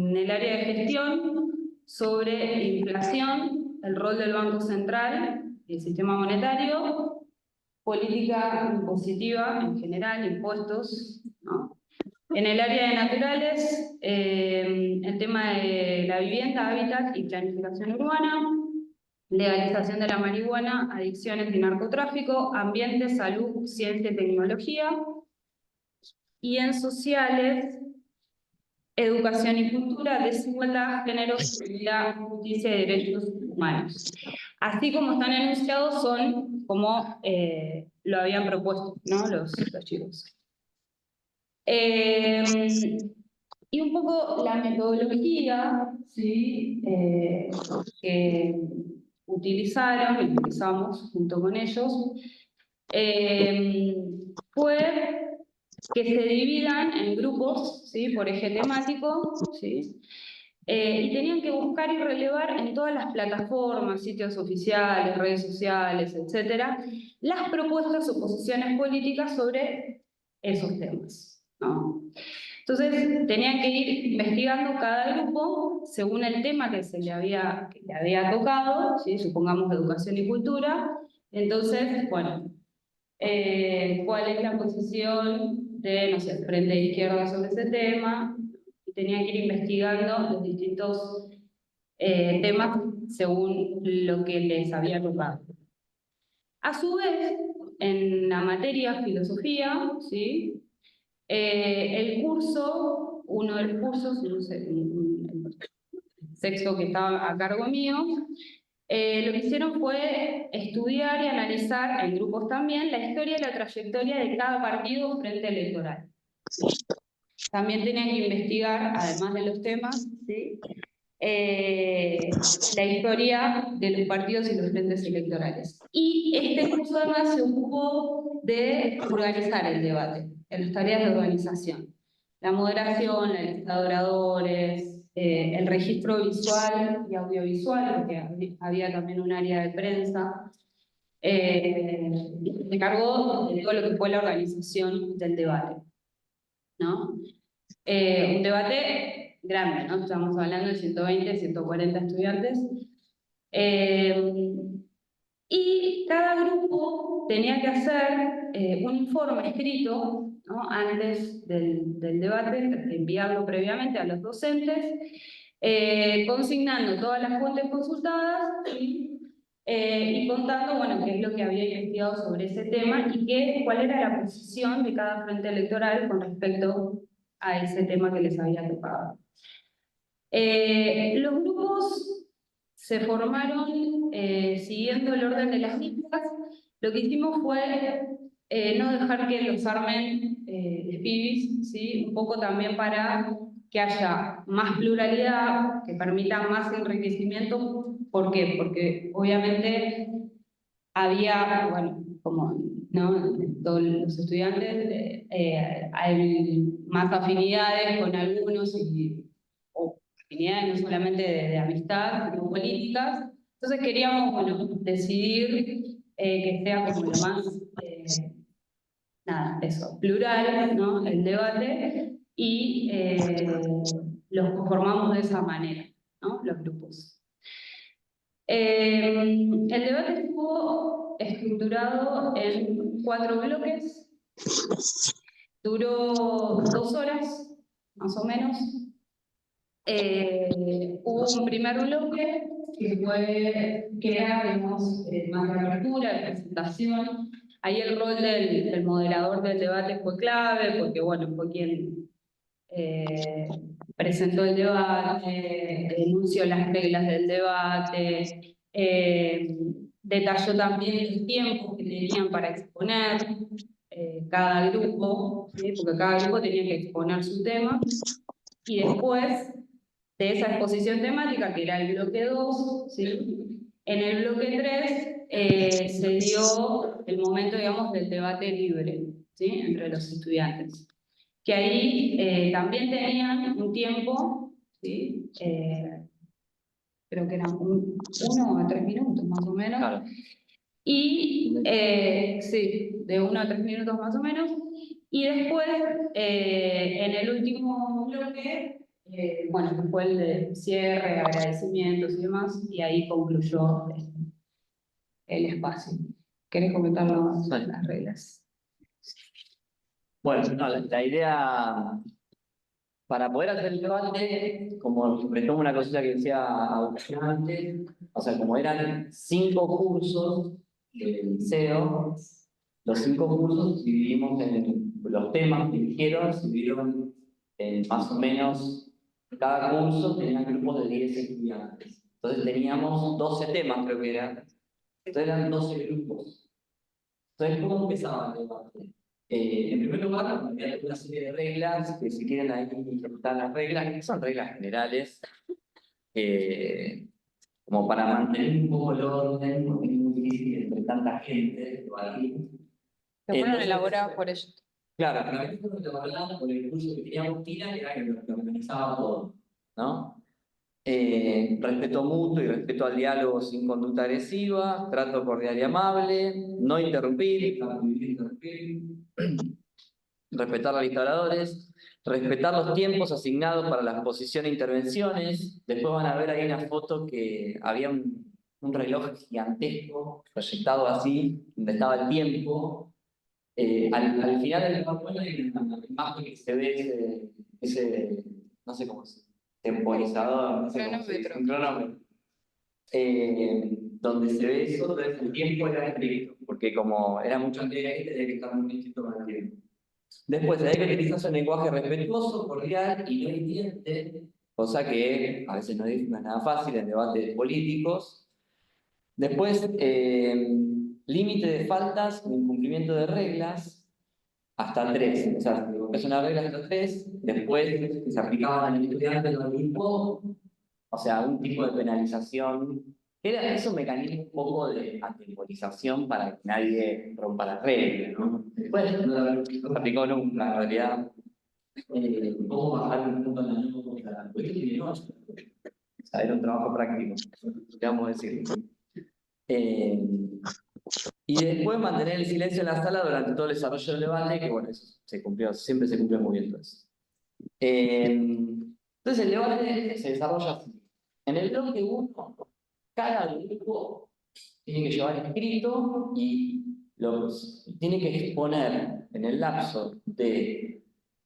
en el área de gestión sobre inflación, el rol del Banco Central y el sistema monetario, política impositiva en general, impuestos, ¿no? En el área de naturales, el tema de la vivienda, hábitat y planificación urbana, legalización de la marihuana, adicciones y narcotráfico, ambiente, salud, ciencia y tecnología. Y en sociales, educación y cultura, desigualdad, género, seguridad, justicia y derechos humanos. Así como están enunciados, son como lo habían propuesto, ¿no? los chicos. Y un poco la metodología, ¿sí? Que utilizamos junto con ellos, fue que se dividan en grupos, ¿sí? Por eje temático, ¿sí? Y tenían que buscar y relevar en todas las plataformas, sitios oficiales, redes sociales, etcétera, las propuestas o posiciones políticas sobre esos temas, ¿no? Entonces, tenían que ir investigando cada grupo según el tema que le había tocado, ¿sí? Supongamos educación y cultura. Entonces, bueno, cuál es la posición de, no sé, Frente de Izquierda sobre ese tema, y tenían que ir investigando los distintos temas según lo que les había tocado. A su vez, en la materia filosofía, ¿sí? El curso, uno de los cursos, no sé, el sexto que estaba a cargo mío, lo que hicieron fue estudiar y analizar, en grupos también, la historia y la trayectoria de cada partido frente electoral. También tenían que investigar, además de los temas, ¿sí? La historia de los partidos y los frentes electorales. Y este curso además se ocupó de organizar el debate, en las tareas de organización. La moderación, la lista de oradores, el registro visual y audiovisual, porque había también un área de prensa. Se encargó de todo lo que fue la organización del debate, ¿no? Un debate grande, ¿no? Estamos hablando de 120, 140 estudiantes. Y cada grupo tenía que hacer un informe escrito, ¿no? Antes del debate, enviarlo previamente a los docentes, consignando todas las fuentes consultadas y contando, bueno, qué es lo que había investigado sobre ese tema y cuál era la posición de cada frente electoral con respecto a ese tema que les había tocado. Los grupos se formaron siguiendo el orden de las listas. Lo que hicimos fue no dejar que los armen de pibis, ¿sí? Un poco también para que haya más pluralidad, que permita más enriquecimiento. ¿Por qué? Porque obviamente había, bueno, como ¿no? Todos los estudiantes, hay más afinidades con algunos o afinidades no solamente de amistad, sino políticas. Entonces queríamos, bueno, decidir que sea como lo más, nada, eso, plural, ¿no? El debate, y los conformamos de esa manera, ¿no? Los grupos. El debate estuvo estructurado en 4 bloques, duró 2 horas, más o menos. Hubo un primer bloque que era, digamos, más de apertura, de presentación. Ahí el rol del moderador del debate fue clave, porque bueno, fue quien presentó el debate, enunció las reglas del debate, detalló también los tiempos que tenían para exponer cada grupo, ¿sí? Porque cada grupo tenía que exponer su tema, y después de esa exposición temática, que era el bloque 2, ¿sí? En el bloque 3 se dio el momento, digamos, del debate libre, ¿sí? Entre los estudiantes, que ahí también tenían un tiempo, ¿sí? Creo que eran 1 a 3 minutos más o menos. Claro. Y sí, de 1 a 3 minutos más o menos. Y después, en el último bloque, bueno, fue el de cierre, agradecimientos y demás, y ahí concluyó el espacio. ¿Querés comentarlo las reglas? Bueno, no, la idea, para poder hacer el debate, como retomo una cosita que decía Agustín antes, o sea, como eran 5 cursos del liceo, los 5 cursos dividimos en los temas que eligieron, se dividieron en más o menos, cada curso tenía grupos de 10 estudiantes. Entonces teníamos 12 temas, creo que eran. Entonces eran 12 grupos. Entonces, ¿cómo empezaba el debate? En primer lugar, había una serie de reglas, que si quieren ahí están las reglas, que son reglas generales, como para mantener un poco el orden, porque es muy difícil entre tanta gente debatir. Que fueron elaboradas por ellos. Claro, pero aquí fueron elaboradas por el curso que teníamos Tina, que era que lo organizaba todo, ¿no? Respeto mutuo y respeto al diálogo sin conducta agresiva, trato cordial y amable, no interrumpir, respetar a los instaladores, respetar los tiempos asignados para la exposición e intervenciones. Después van a ver ahí una foto que había un reloj gigantesco proyectado así, donde estaba el tiempo. Al final del PowerPoint hay una imagen que se ve ese no sé cómo se temporizador, no sé cómo se dice, un cronómetro. Donde se ve eso, entonces el tiempo era estricto, porque como era mucha gente, tenía que estar muy estricto con el tiempo. Después, hay que utilizar un lenguaje respetuoso, cordial y no hiriente, cosa que a veces no es nada fácil en debates políticos. Después, límite de faltas o incumplimiento de reglas, hasta 3. O sea, es una regla hasta 3, después se aplicaban al estudiante lo mismo, o sea, un tipo de penalización. Es un mecanismo un poco de atemporización para que nadie rompa las reglas, ¿no? Después no se aplicó nunca, en realidad. ¿Cómo bajar un punto en la nota? Pues esto tiene 8. O sea, era un trabajo práctico, ¿qué vamos a decir? Y después mantener el silencio en la sala durante todo el desarrollo del debate, que bueno, eso se cumplió, siempre se cumplió muy bien todo eso. Entonces el debate se desarrolla así. En el bloque 1, cada grupo tiene que llevar escrito y tiene que exponer en el lapso de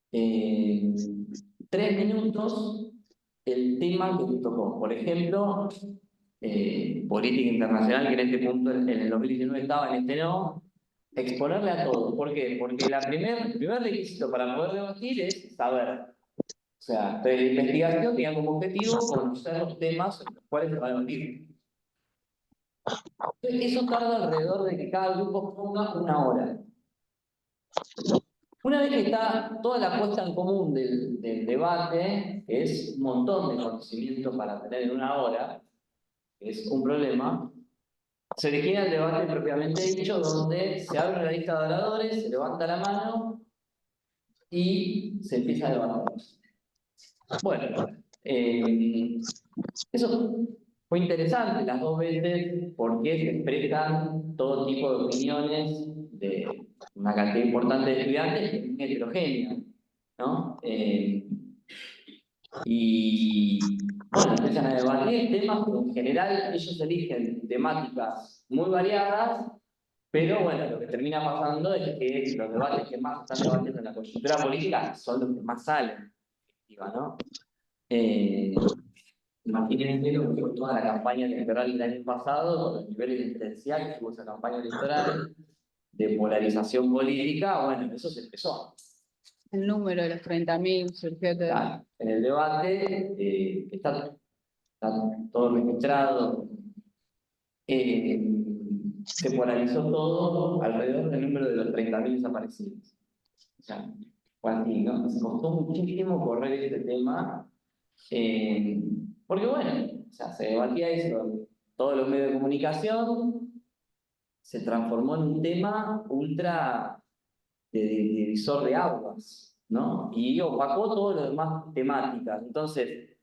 3 minutos el tema que le tocó. Por ejemplo, política internacional, que en este punto, en el 2019 estaba, en este no, exponerle a todo. ¿Por qué? Porque el primer requisito para poder debatir es saber. O sea, la investigación tenía como objetivo conocer los temas en los cuales se va a debatir. Entonces, eso tarda alrededor de que cada grupo ponga 1 hora. Una vez que está toda la puesta en común del debate, que es un montón de conocimiento para tener en 1 hora, que es un problema, se origina el debate propiamente dicho, donde se abre la lista de oradores, se levanta la mano y se empieza a debatir. Bueno, eso fue interesante las 2 veces porque se expresan todo tipo de opiniones de una cantidad importante de estudiantes que es muy heterogénea, ¿no? Y bueno, empiezan a debatir temas que en general ellos eligen temáticas muy variadas, pero bueno, lo que termina pasando es que los debates que más están debatiendo en la coyuntura política son los que más salen, ¿no? Imagínense lo que fue toda la campaña electoral del año pasado, con los niveles diferenciales que hubo esa campaña electoral, de polarización política, bueno, eso se empezó. El número de los 30.000 surgió todo. Claro, en el debate está todo registrado. Se polarizó todo alrededor del número de los 30.000 desaparecidos. O sea, fue así, ¿no? Nos costó muchísimo correr este tema. Porque bueno, o sea, se debatía eso en todos los medios de comunicación, se transformó en un tema ultra de divisor de aguas, ¿no? Y opacó todas las demás temáticas. Entonces,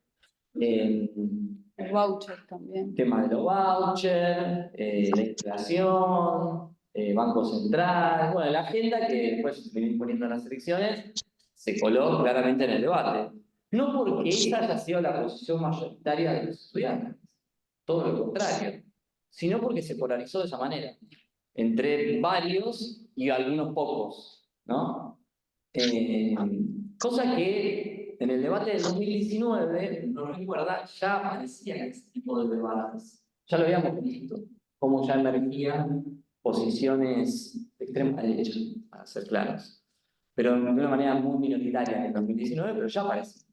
El voucher también. tema de los vouchers, la inflación, Banco Central, bueno, la agenda que después se viene imponiendo en las elecciones, se coló claramente en el debate. No porque esa haya sido la posición mayoritaria de los estudiantes, todo lo contrario, sino porque se polarizó de esa manera, entre varios y algunos pocos, ¿no? Cosa que en el debate del 2019, no recuerda, ya aparecían ese tipo de debates. Ya lo habíamos visto, cómo ya emergían posiciones de extrema derecha, para ser claros. Pero de una manera muy minoritaria en el 2019, pero ya aparece.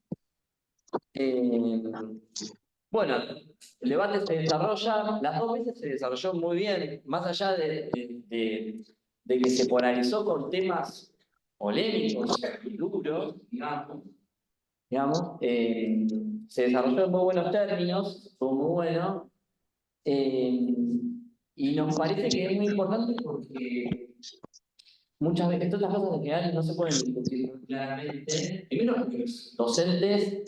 Bueno, el debate se desarrolla, las dos veces se desarrolló muy bien, más allá de que se polarizó con temas polémicos y duros, digamos, se desarrolló en muy buenos términos, fue muy bueno, y nos parece que es muy importante porque muchas veces, todas las cosas en general no se pueden discutir claramente. Primero, porque los docentes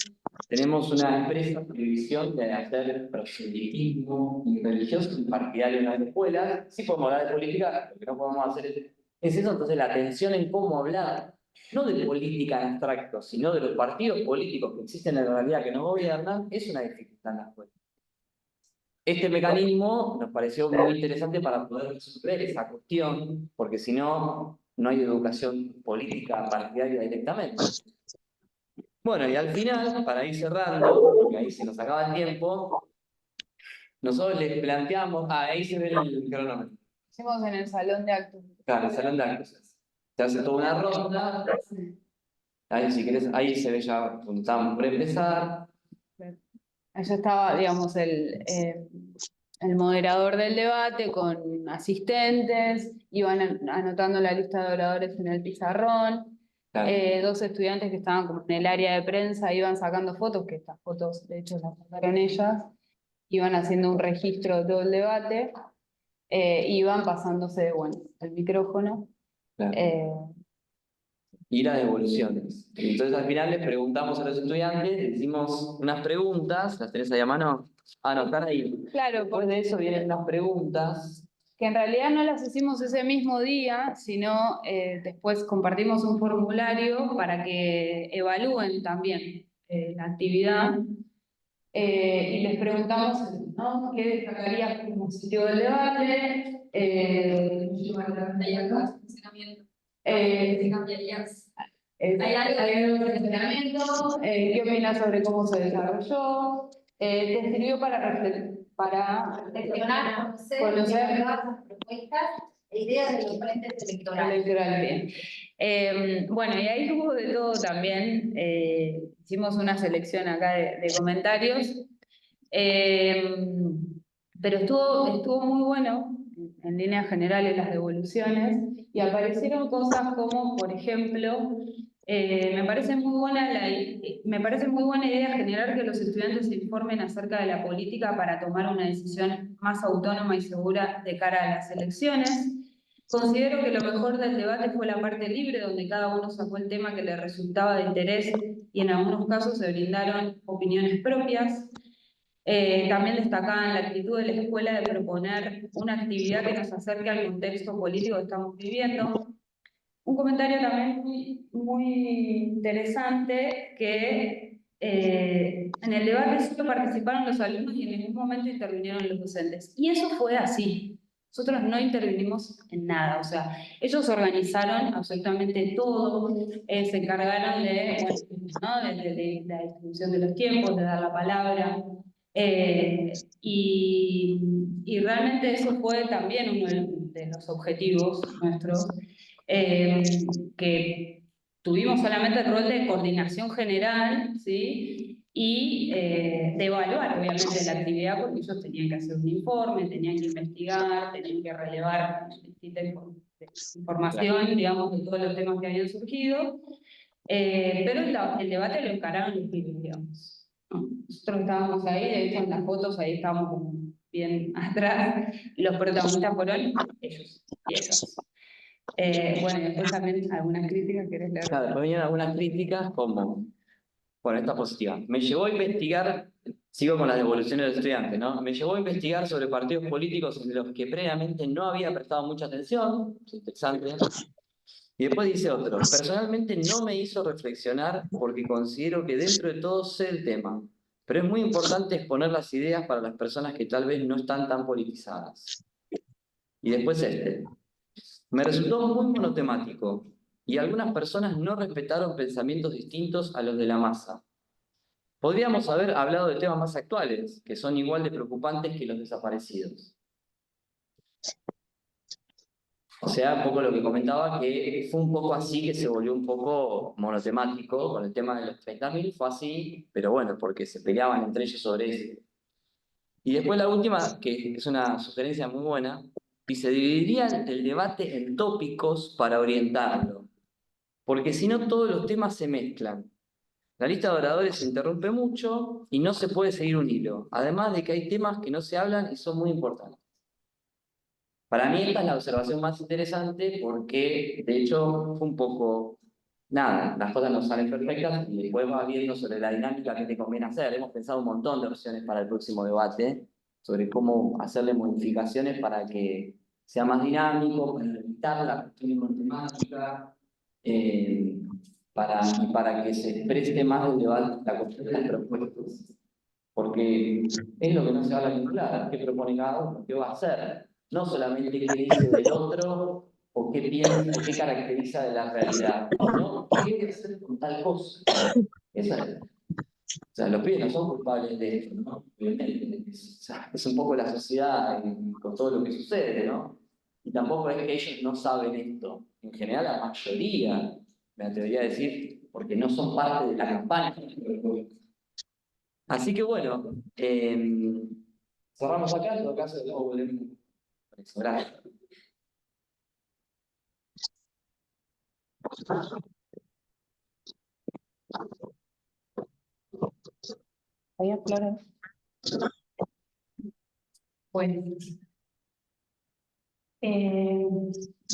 tenemos una expresa previsión de hacer proselitismo religioso y partidario en las escuelas. Sí podemos hablar de política, lo que no podemos hacer es eso. Entonces, la atención en cómo hablar, no de política en abstracto, sino de los partidos políticos que existen en la realidad que nos gobiernan, es una dificultad en la escuela. Este mecanismo nos pareció muy interesante para poder resolver esa cuestión, porque si no, no hay educación política partidaria directamente. Bueno, y al final, para ir cerrando, porque ahí se nos acaba el tiempo, nosotros les planteamos, ahí se ve el cronómetro. Hicimos en el salón de actos. Claro, el salón de actos. Se hace toda una ronda, ahí si querés, ahí se ve ya cuando estábamos por empezar. Allá estaba, digamos, el moderador del debate con asistentes, iban anotando la lista de oradores en el pizarrón. Claro. Dos estudiantes que estaban como en el área de prensa iban sacando fotos, que estas fotos de hecho las sacaron ellas, iban haciendo un registro de todo el debate, iban pasándose, bueno, el micrófono. Claro. Y las devoluciones. Entonces al final les preguntamos a los estudiantes, les hicimos unas preguntas, ¿las tenés ahí a mano? Anotar ahí. Claro, Después de eso vienen unas preguntas. Que en realidad no las hicimos ese mismo día, sino después compartimos un formulario para que evalúen también la actividad. Y les preguntamos, ¿no? ¿Qué destacarías como positivo del debate? ¿Hay algo de funcionamiento? ¿Qué opinas sobre cómo se desarrolló? ¿Te sirvió para Reflexionar, conocer las propuestas e ideas de los frentes electorales. Bien. Bueno, y ahí hubo de todo también. Hicimos una selección acá de comentarios. Pero estuvo muy bueno, en líneas generales, las devoluciones, y aparecieron cosas como, por ejemplo, me parece muy buena idea generar que los estudiantes se informen acerca de la política para tomar una decisión más autónoma y segura de cara a las elecciones. Considero que lo mejor del debate fue la parte libre, donde cada uno sacó el tema que le resultaba de interés y en algunos casos se brindaron opiniones propias. También destacaban la actitud de la escuela de proponer una actividad que nos acerque al contexto político que estamos viviendo. Un comentario también muy interesante, que en el debate solo participaron los alumnos y en ningún momento intervinieron los docentes. Y eso fue así. Nosotros no intervinimos en nada, o sea, ellos organizaron absolutamente todo, se encargaron de la distribución de los tiempos, de dar la palabra, y realmente eso fue también uno de los objetivos nuestros, que tuvimos solamente el rol de coordinación general, ¿sí? Y de evaluar obviamente la actividad, porque ellos tenían que hacer un informe, tenían que investigar, tenían que relevar distinta información, digamos, de todos los temas que habían surgido, pero el debate lo encararon los pibes, digamos. Nosotros estábamos ahí, de hecho en las fotos ahí estábamos como bien atrás, los protagonistas fueron ellos y ellas. Bueno, y después también algunas críticas, ¿querés leer? Claro, después vienen algunas críticas como, bueno, esta positiva. Me llevó a investigar, sigo con las devoluciones de los estudiantes, ¿no? Me llevó a investigar sobre partidos políticos en los que previamente no había prestado mucha atención, es interesante. Y después dice otro, personalmente no me hizo reflexionar porque considero que dentro de todo sé el tema, pero es muy importante exponer las ideas para las personas que tal vez no están tan politizadas. Y después me resultó muy monotemático y algunas personas no respetaron pensamientos distintos a los de la masa. Podríamos haber hablado de temas más actuales, que son igual de preocupantes que los desaparecidos. O sea, un poco lo que comentaba, que fue un poco así que se volvió un poco monotemático con el tema de los 30.000, fue así, pero bueno, porque se peleaban entre ellos sobre eso. Y después la última, que es una sugerencia muy buena, dice, dividirían el debate en tópicos para orientarlo, porque si no todos los temas se mezclan. La lista de oradores se interrumpe mucho y no se puede seguir un hilo, además de que hay temas que no se hablan y son muy importantes. Para mí esta es la observación más interesante porque, de hecho, fue un poco, nada, las cosas no salen perfectas y después va viendo sobre la dinámica que te conviene hacer. Hemos pensado un montón de opciones para el próximo debate, sobre cómo hacerle modificaciones para que sea más dinámico, para evitar la cuestión matemática, para que se exprese más el debate, la cuestión de las propuestas. Porque es lo que no se habla bien claro, qué propone cada uno, qué va a hacer. No solamente qué dice del otro o qué piensa, qué caracteriza de la realidad, sino qué hay que hacer con tal cosa. Esa es. O sea, los pibes no son culpables de esto, ¿no? Obviamente, es un poco la sociedad con todo lo que sucede, ¿no? Y tampoco es que ellos no saben esto. En general, la mayoría, me atrevería a decir, porque no son parte de la campaña. Así que bueno, cerramos acá, en todo caso, luego volvemos a explorar. María Flores. Bueno,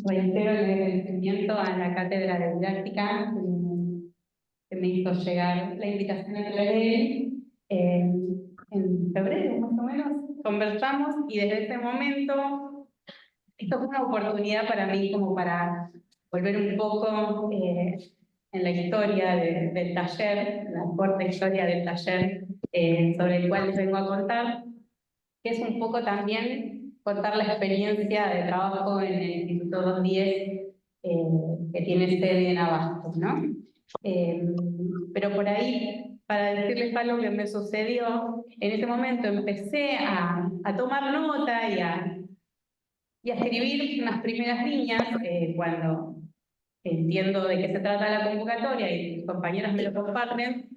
reitero el agradecimiento a la Cátedra de Didáctica que me hizo llegar la invitación a traer en febrero, más o menos. Conversamos y desde ese momento, esto fue una oportunidad para mí como para volver un poco en la historia del taller, la corta historia del taller sobre el cual les vengo a contar, que es un poco también contar la experiencia de trabajo en el Instituto 210 que tiene sede en Abasto, ¿no? Pero por ahí, para decirles algo que me sucedió, en ese momento empecé a tomar nota y a escribir unas primeras líneas cuando entiendo de qué se trata la convocatoria y mis compañeras me lo comparten.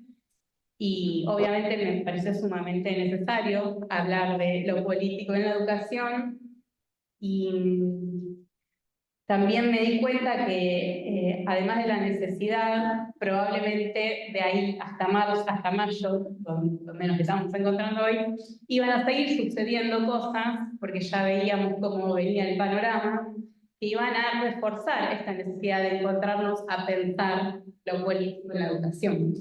Y obviamente me pareció sumamente necesario hablar de lo político en la educación y también me di cuenta que además de la necesidad, probablemente de ahí hasta marzo, hasta mayo, donde nos estamos encontrando hoy, iban a seguir sucediendo cosas, porque ya veíamos cómo venía el panorama, que iban a reforzar esta necesidad de encontrarnos a pensar lo político en la educación.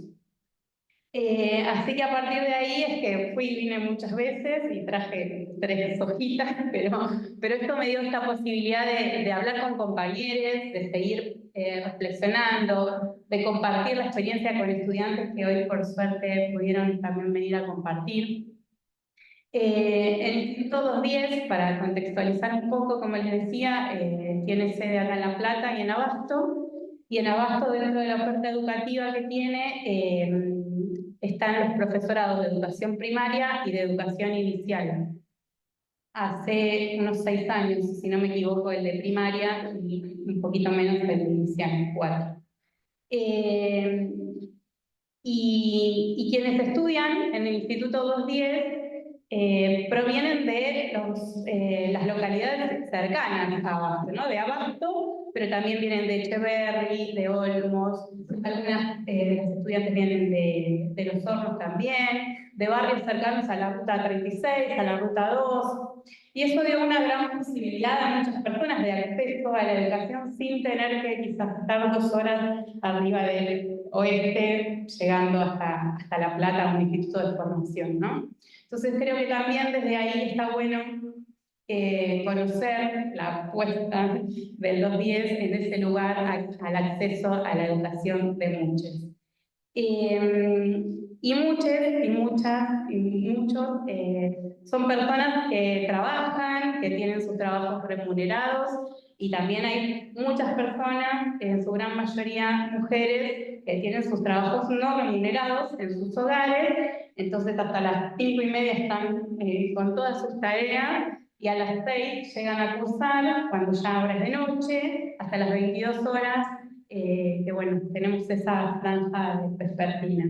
Así que a partir de ahí es que vine muchas veces y traje 3 hojitas, pero esto me dio esta posibilidad de hablar con compañeros, de seguir reflexionando, de compartir la experiencia con estudiantes que hoy por suerte pudieron también venir a compartir. El Instituto 210, para contextualizar un poco, como les decía, tiene sede acá en La Plata y en Abasto, dentro de la oferta educativa que tiene, están los profesorados de educación primaria y de educación inicial. Hace unos 6 años, si no me equivoco, el de primaria y un poquito menos el de inicial, 4. Y quienes estudian en el Instituto 210 provienen de las localidades cercanas a Abasto, ¿no? De Abasto, pero también vienen de Echeverri, de Olmos, algunas de las estudiantes vienen de Los Hornos también, de barrios cercanos a la Ruta 36, a la Ruta 2, y eso dio una gran posibilidad a muchas personas de acceso a la educación sin tener que quizás estar 2 horas arriba del oeste, llegando hasta La Plata, un instituto de formación, ¿no? Entonces creo que también desde ahí está bueno conocer la apuesta del 210 en ese lugar al acceso a la educación de muchos. Y muchos son personas que trabajan, que tienen sus trabajos remunerados, y también hay muchas personas, en su gran mayoría mujeres, que tienen sus trabajos no remunerados en sus hogares. Entonces hasta las 5:30 están con todas sus tareas, y a las 6 llegan a cursar, cuando ya ahora es de noche, hasta las 22 horas, que bueno, tenemos esa franja vespertina.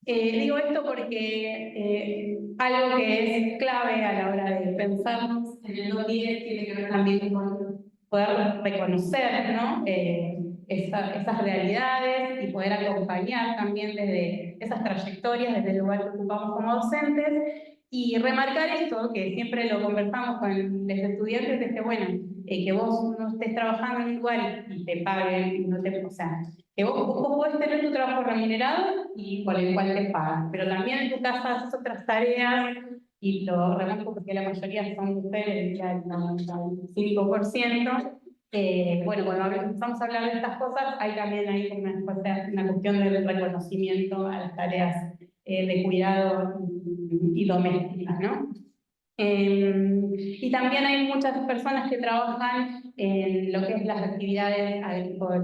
Digo esto porque algo que es clave a la hora de pensarnos en el 210 tiene que ver también con poder reconocer, ¿no? Esas realidades, y poder acompañar también desde esas trayectorias, desde el lugar que ocupamos como docentes, y remarcar esto, que siempre lo conversamos con los estudiantes, es que bueno, que vos no estés trabajando en un lugar y te paguen, y no te, o sea, que vos podés tener tu trabajo remunerado y por el cual te pagan, pero también en tu casa haces otras tareas, y lo remarco porque la mayoría son mujeres, ya el 95%. Bueno, cuando empezamos a hablar de estas cosas, hay también ahí una cuestión del reconocimiento a las tareas de cuidado y domésticas, ¿no? Y también hay muchas personas que trabajan en lo que es las actividades agrícolas,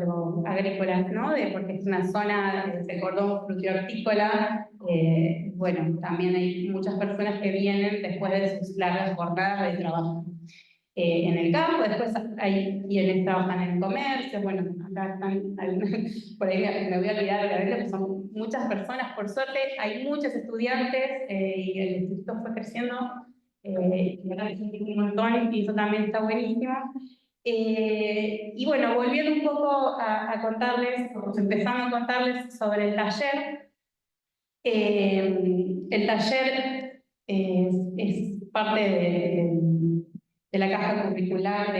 ¿no? Porque es una zona de cordón frutihortícola. Bueno, también hay muchas personas que vienen después de sus largas jornadas de trabajo en el campo. Después hay quienes trabajan en comercio. Bueno, acá están por ahí me voy a olvidar de ver, que son muchas personas, por suerte hay muchos estudiantes, y el instituto fue creciendo un montón, y eso también está buenísimo. Y bueno, volviendo un poco a contarles, empezando a contarles sobre el taller. El taller es parte de la caja curricular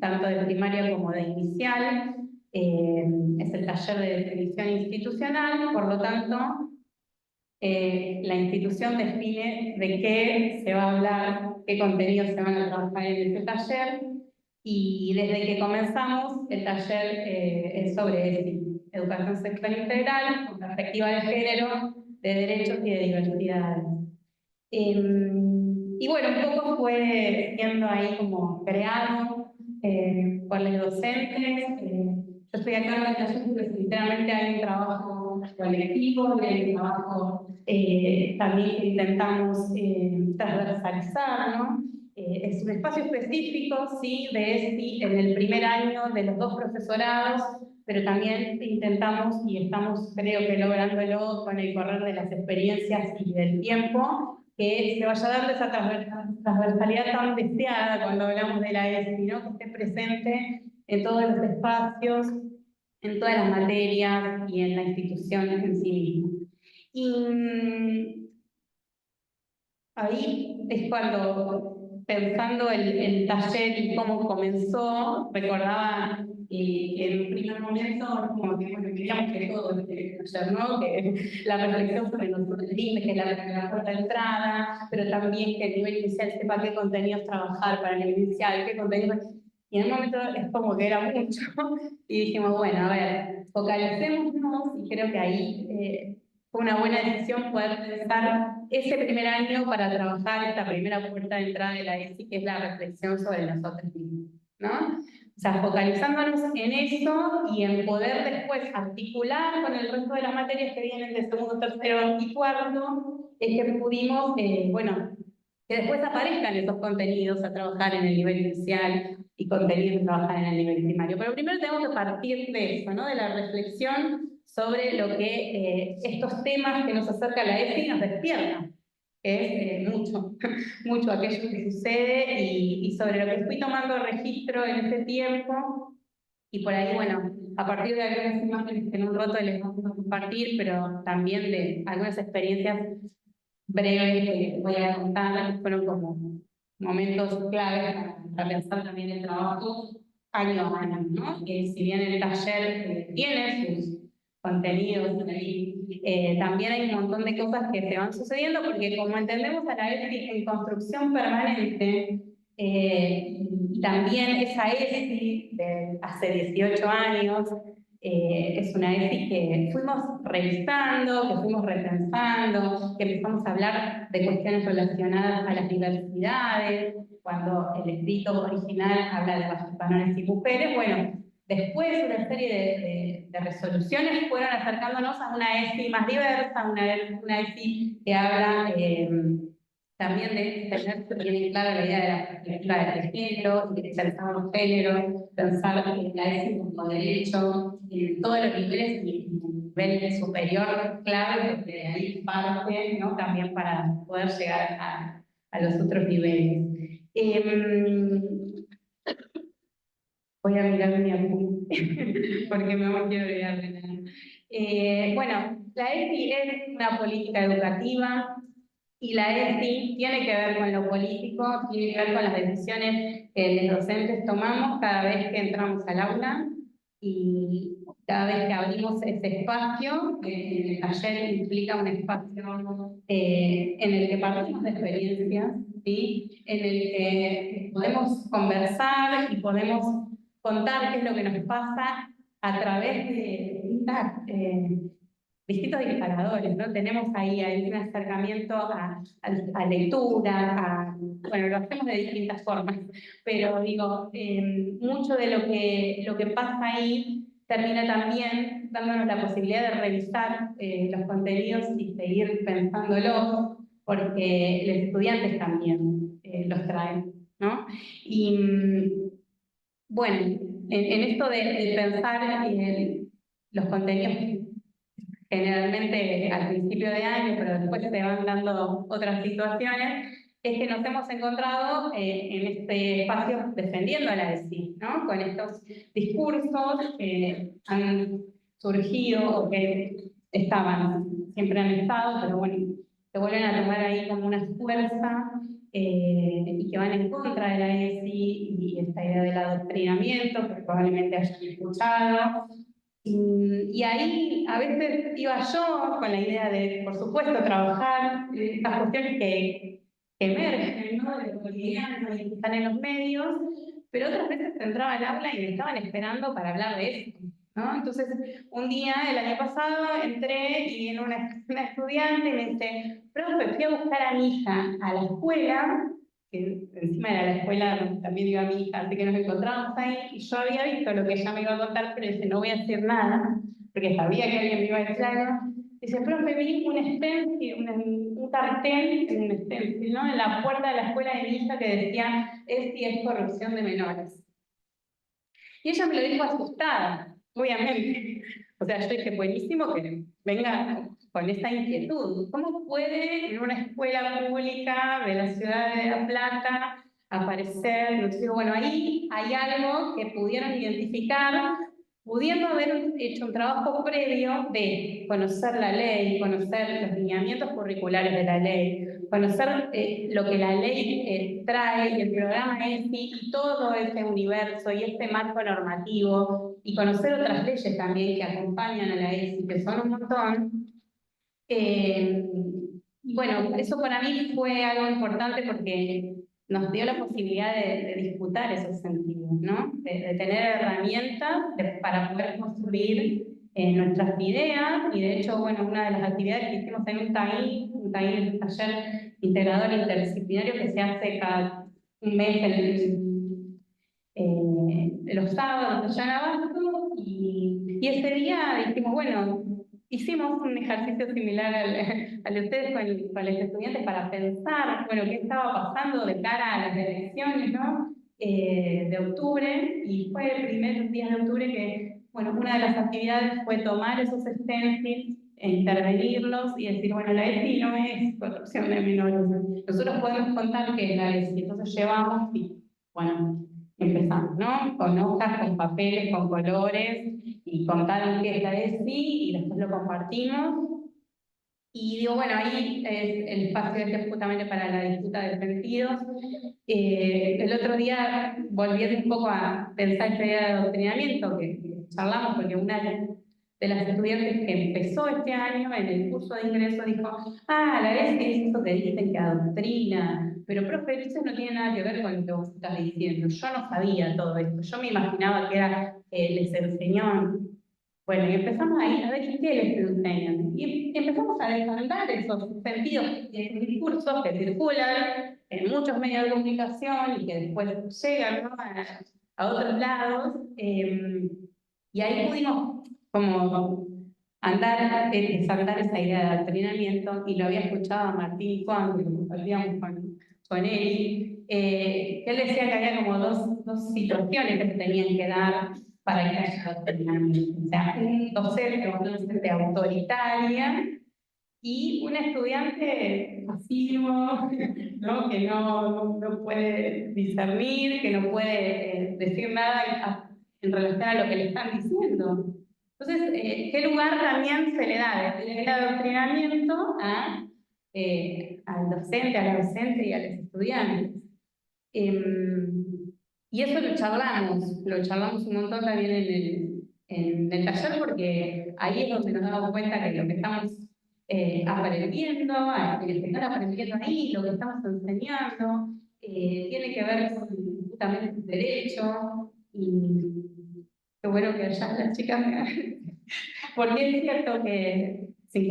tanto de primaria como de inicial. Es el taller de definición institucional, por lo tanto, la institución define de qué se va a hablar, qué contenidos se van a trabajar en este taller, y desde que comenzamos el taller es sobre educación sexual integral, con perspectiva de género, de derechos y de diversidades. Y bueno, un poco fue siendo ahí como creado por los docentes. Yo estoy acá en la taller porque sinceramente hay un trabajo colectivo, hay un trabajo también que intentamos transversalizar, ¿no? Es un espacio específico, sí, de ESI en el primer año de los dos profesorados, pero también intentamos, y estamos creo que lográndolo con el correr de las experiencias y del tiempo, que se vaya dando esa transversalidad tan deseada cuando hablamos de la ESI, ¿no? Que esté presente en todos los espacios, en todas las materias y en la institución en sí misma. Y ahí es cuando, pensando el taller y cómo comenzó, recordaba que en un primer momento como que bueno, queríamos que todo este taller, ¿no? Que la reflexión sobre los límites, que la puerta de entrada, pero también que el nivel inicial sepa qué contenidos trabajar para el nivel inicial, qué contenidos. Y en un momento es como que era mucho, y dijimos, bueno, a ver, focalicémonos, y creo que ahí fue una buena decisión poder pensar ese primer año para trabajar esta primera puerta de entrada de la ESI, que es la reflexión sobre nosotros mismos, ¿no? O sea, focalizándonos en eso y en poder después articular con el resto de las materias que vienen de segundo, tercero y cuarto, es que pudimos, bueno, que después aparezcan esos contenidos a trabajar en el nivel inicial y contenidos a trabajar en el nivel primario. Pero primero tenemos que partir de eso, ¿no? De la reflexión sobre lo que estos temas que nos acerca a la ESI nos despiertan, que es mucho aquello que sucede, y sobre lo que fui tomando registro en este tiempo. Y por ahí, bueno, a partir de algunas imágenes que en un rato les vamos a compartir, pero también de algunas experiencias breves que les voy a contar, fueron como momentos claves para pensar también el trabajo año a año, ¿no? Que si bien el taller tiene sus contenidos ahí también hay un montón de cosas que se van sucediendo, porque como entendemos a la ESI en construcción permanente, también esa ESI de hace 18 años, es una ESI que fuimos revisando, que fuimos repensando, que empezamos a hablar de cuestiones relacionadas a las diversidades, cuando el escrito original habla de varones y mujeres. Bueno, después una serie de resoluciones fueron acercándonos a una ESI más diversa, una ESI que habla también de tener bien clara la idea de la perspectiva de género, y de pensar los géneros, pensar la ESI como derecho en todos los niveles y en nivel superior clave, porque de ahí parte, ¿no? También para poder llegar a los otros niveles. Voy a mirar mi apunte, porque me voy a olvidar de nada. Bueno, la ESI es una política educativa y la ESI tiene que ver con lo político, tiene que ver con las decisiones que los docentes tomamos cada vez que entramos al aula y cada vez que abrimos ese espacio, que en el taller implica un espacio en el que partimos de experiencias, ¿sí? En el que podemos conversar y podemos contar qué es lo que nos pasa a través de distintos disparadores, ¿no? Tenemos ahí un acercamiento a lectura, bueno, lo hacemos de distintas formas, pero digo, mucho de lo que pasa ahí termina también dándonos la posibilidad de revisar los contenidos y seguir pensándolos, porque los estudiantes también los traen, ¿no? Y bueno, en esto de pensar los contenidos generalmente al principio de año, pero después se van dando otras situaciones, es que nos hemos encontrado en este espacio defendiendo a la ESI, ¿no? Con estos discursos que han surgido o que siempre han estado, pero bueno, se vuelven a tomar ahí como una fuerza y que van en contra de la ESI y esta idea del adoctrinamiento, que probablemente hayan escuchado. Y ahí a veces iba yo con la idea de, por supuesto, trabajar estas cuestiones que emergen, ¿no? De lo cotidiano y que están en los medios, pero otras veces entraba al aula y me estaban esperando para hablar de esto, ¿no? Entonces, un día, el año pasado, entré y vino una estudiante y me dice, profe, fui a buscar a mi hija a la escuela, que encima era la escuela donde también iba mi hija, así que nos encontramos ahí, y yo había visto lo que ella me iba a contar, pero dice, no voy a decir nada, porque sabía que alguien me iba a decir algo. Dice, profe, vi un stencil, un cartel, un stencil, ¿no? En la puerta de la escuela de mi hija que decía, es corrupción de menores. Y ella me lo dijo asustada, obviamente. O sea, yo dije, buenísimo que venga con esta inquietud. ¿Cómo puede en una escuela pública de la ciudad de La Plata aparecer? Entonces, bueno, ahí hay algo que pudieron identificar, pudiendo haber hecho un trabajo previo de conocer la ley, conocer los lineamientos curriculares de la ley, conocer lo que la ley trae, y el programa ESI y todo este universo y este marco normativo, y conocer otras leyes también que acompañan a la ESI, que son un montón. Bueno, eso para mí fue algo importante porque nos dio la posibilidad de disputar esos sentidos, ¿no? De tener herramientas para poder construir nuestras ideas, y de hecho, bueno, una de las actividades que hicimos en un taller integrador interdisciplinario que se hace cada un mes los sábados allá en Abasto, y ese día dijimos, bueno, hicimos un ejercicio similar al de ustedes con los estudiantes para pensar, bueno, qué estaba pasando de cara a las elecciones, ¿no? De octubre, y fue el primer día de octubre que, bueno, una de las actividades fue tomar esos stencils e intervenirlos y decir, bueno, la ESI no es corrupción de menores. Nosotros podemos contar que es la ESI, entonces llevamos y, bueno, empezamos, ¿no? Con hojas, con papeles, con colores, y contaron qué es la ESI, y después lo compartimos. Y digo, bueno, ahí es el espacio justamente para la disputa de sentidos. El otro día, volviendo un poco a pensar esta idea de adoctrinamiento, que charlamos, porque una de de las estudiantes que empezó este año en el curso de ingreso dijo, la vez que es eso que dicen que adoctrina, pero profe, eso no tiene nada que ver con lo que vos estás diciendo. Yo no sabía todo esto, yo me imaginaba que era, les enseñó. Bueno, y empezamos ahí a ver qué les enseñan. Y empezamos a desandar esos sentidos y esos discursos que circulan en muchos medios de comunicación y que después llegan, ¿no?, a otros lados. Y ahí pudimos como desandar esa idea de adoctrinamiento, y lo había escuchado a Martín cuando lo compartíamos con él, que él decía que había como dos situaciones que se tenían que dar para que haya adoctrinamiento. O sea, un docente o una docente autoritaria y un estudiante pasivo, ¿no?, que no puede discernir, que no puede decir nada en relación a lo que le están diciendo. Entonces, ¿qué lugar también se le da desde el adoctrinamiento al docente, a la docente y a los estudiantes? Y eso lo charlamos un montón también en el taller, porque ahí es donde nos damos cuenta que lo que estamos aprendiendo, que están aprendiendo ahí, lo que estamos enseñando, tiene que ver con justamente el derecho. Y qué bueno que allá las chicas porque es cierto que... Sí,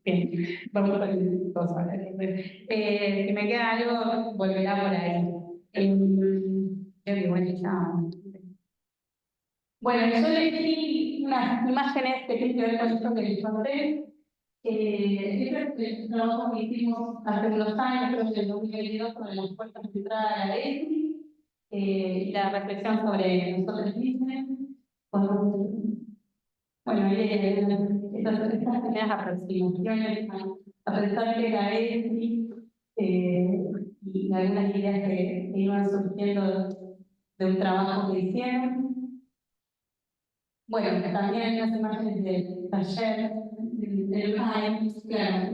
bien, vamos con el cosa. Si me queda algo, volverá por ahí. Bueno, yo elegí unas imágenes que tienen que ver con esto que les conté. Este es el trabajo que hicimos hace unos años, creo que en el 2022, sobre las puertas de entrada a la ESI, y la reflexión sobre nosotros mismos. Bueno, estas primeras aproximaciones a pensar que la ESI, y algunas ideas que iban surgiendo de un trabajo que hicieron. Bueno, también las imágenes del taller, del claro,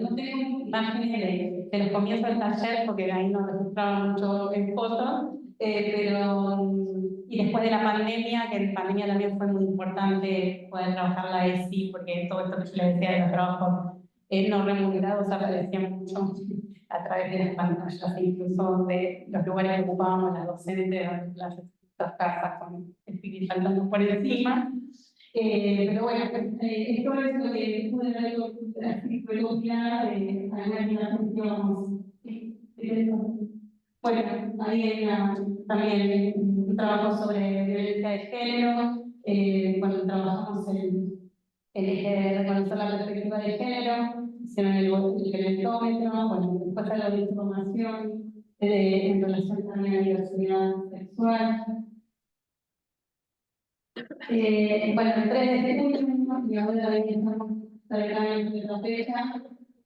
no tengo imágenes de los comienzos del taller porque ahí no registraba mucho en fotos, pero y después de la pandemia, que en pandemia también fue muy importante poder trabajar la ESI, porque todo esto que yo les decía de los trabajos no remunerados aparecía mucho a través de las pantallas, incluso de los lugares que ocupábamos las docentes, las casas con el saltando por encima. Pero bueno, esto es lo que pude ver recopilar de algunas imágenes. Bueno, ahí hay también un trabajo sobre violencia de género, cuando trabajamos en el eje de reconocer la perspectiva de género, hicieron el violentómetro, bueno, después algo de información en relación también a la diversidad sexual. Bueno, el 3 de junio, y ahora estamos celebrando esta fecha,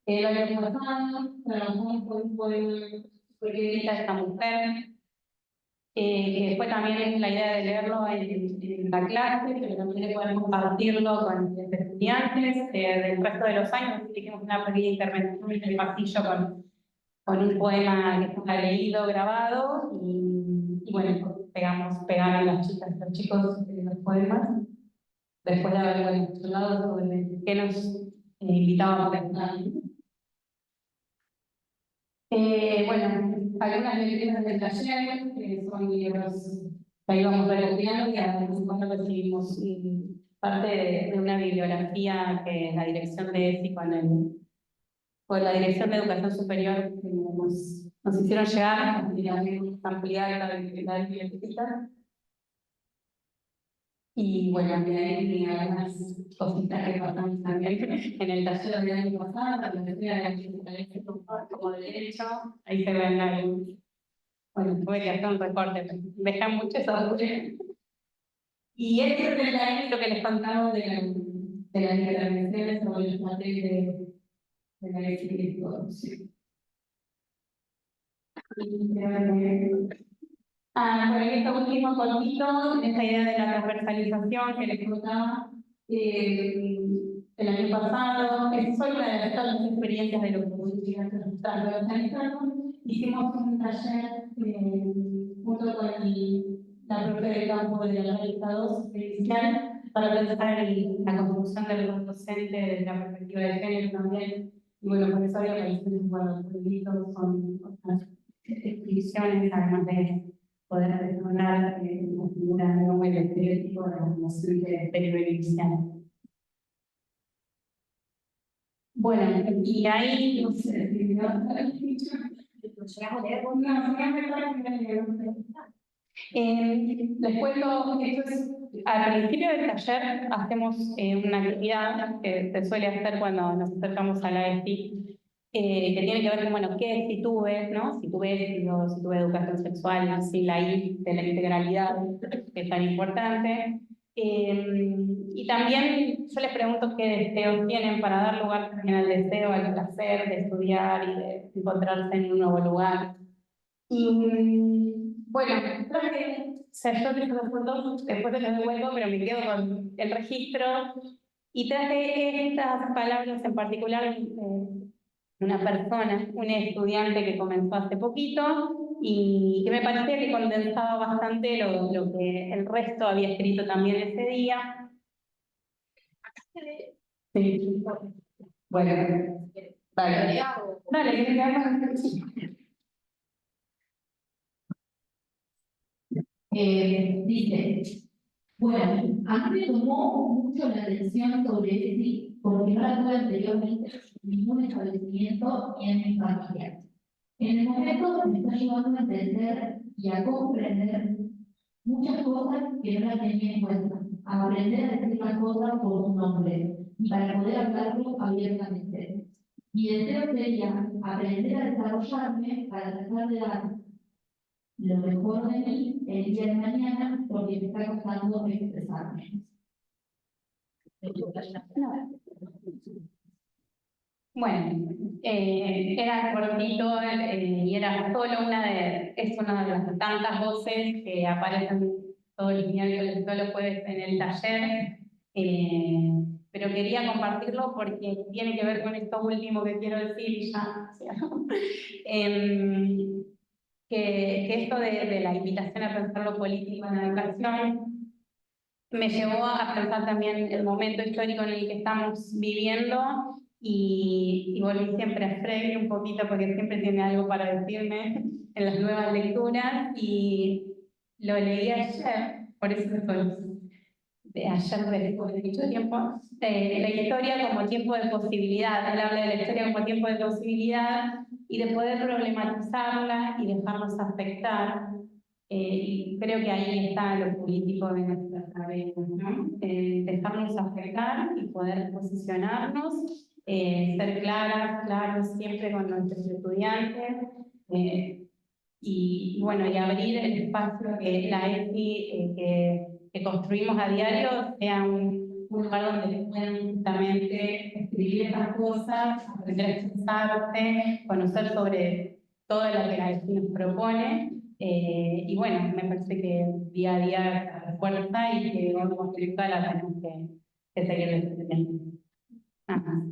el año pasado trabajamos con un poema sobre esta mujer, que fue también la idea de leerlo en la clase, pero también de poder compartirlo con los estudiantes del resto de los años. Hicimos una pequeña intervención en el pasillo con un poema que estaba leído, grabado, y bueno, pegaron las chicas y los chicos los poemas, después de haber hablado sobre qué nos invitaban a pensar. Bueno, algunas lecturas del taller, que son libros que ahí vamos recopilando, y además recibimos parte de una bibliografía que la dirección de ESI con la Dirección de Educación Superior que nos hicieron llegar, y ampliar la biblioteca. Y bueno, también hay algunas cositas que pasamos también en el taller del año pasado, la de como de derecho, ahí se ven algunos. Bueno, tuve que hacer un recorte, dejan mucho eso. Y este es lo que les contamos de las intervenciones sobre los materiales de la ley. Bueno, en esto último cortito, esta idea de la transversalización que les contaba el año pasado, es solo una de las experiencias de lo que pudimos transversalizar. Hicimos un taller junto con la profe de campo de la Revista 2 inicial para pensar en la construcción del rol docente desde la perspectiva de género también. Y bueno, por eso había aparecido bueno, los libritos son otras descripciones, además de poder detonar la figura no el estereotipo de la docente del periodo inicial. Bueno, y ahí, no sé, les cuento, esto es, al principio del taller hacemos una actividad que se suele hacer cuando nos acercamos a la ESI, que tiene que ver con, bueno, qué es SITUBE, ¿no? SITUBE, SITUBE educación sexual, sin la I de la integralidad, que es tan importante. Y también yo les pregunto qué deseos tienen para dar lugar también al deseo, al placer de estudiar y de encontrarse en un nuevo lugar. Y bueno, creo que yo tengo los puntos, después te los devuelvo, pero me quedo con el registro. Y traje estas palabras en particular, una persona, un estudiante que comenzó hace poquito y que me parecía que condensaba bastante lo que el resto había escrito también ese día. Sí. Bueno, vale. Dale, Dice, bueno, a mí me tomó mucho la atención sobre este porque no la tuve anteriormente en ningún establecimiento ni en mi familia. En el momento me está llevando a entender y a comprender muchas cosas que no las tenía en cuenta, a aprender a decir las cosas por su nombre y para poder hablarlo abiertamente. Mi deseo sería aprender a desarrollarme para tratar de dar lo mejor de mí el día de mañana porque me está costando expresarme. Bueno, era cortito y era solo es una de las tantas voces que aparecen todos los miércoles, todos los jueves en el taller, pero quería compartirlo porque tiene que ver con esto último que quiero decir y ya, que esto de la invitación a pensar lo político en la educación me llevó a pensar también el momento histórico en el que estamos viviendo y volví siempre a Freire un poquito porque siempre tiene algo para decirme en las nuevas lecturas y lo leí ayer, por eso de ayer después de mucho tiempo, la historia como tiempo de posibilidad. Él habla de la historia como tiempo de posibilidad y de poder problematizarla y dejarnos afectar. Y creo que ahí está lo político de nuestras cabezas, ¿no? Dejarnos afectar y poder posicionarnos, ser claros siempre con nuestros estudiantes, y bueno, y abrir el espacio que la ESI que construimos a diario sea un lugar donde puedan justamente escribir estas cosas, aprender a expresarse, conocer sobre todo lo que la ESI nos propone. Y bueno, me parece que día a día se refuerza y que como nunca la tenemos que seguir defendiendo. Ajá.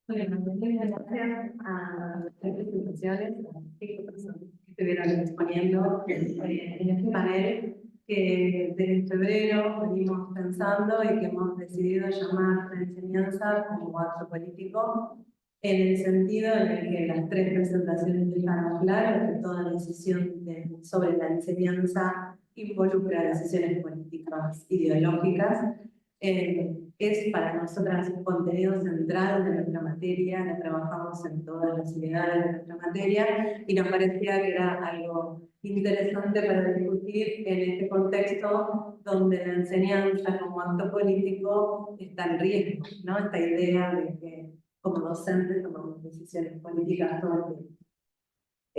Bueno, muchas gracias a las presentaciones, a las 5 personas que estuvieron exponiendo en este panel que desde febrero venimos pensando y que hemos decidido llamar la enseñanza como acto político, en el sentido en el que las 3 presentaciones dejaron claro que toda decisión sobre la enseñanza involucra decisiones políticas ideológicas. Es para nosotras un contenido central de nuestra materia, la trabajamos en todas las unidades de nuestra materia y nos parecía que era algo interesante para discutir en este contexto donde la enseñanza como acto político está en riesgo, ¿no? Esta idea de que como docentes tomamos decisiones políticas todo el tiempo.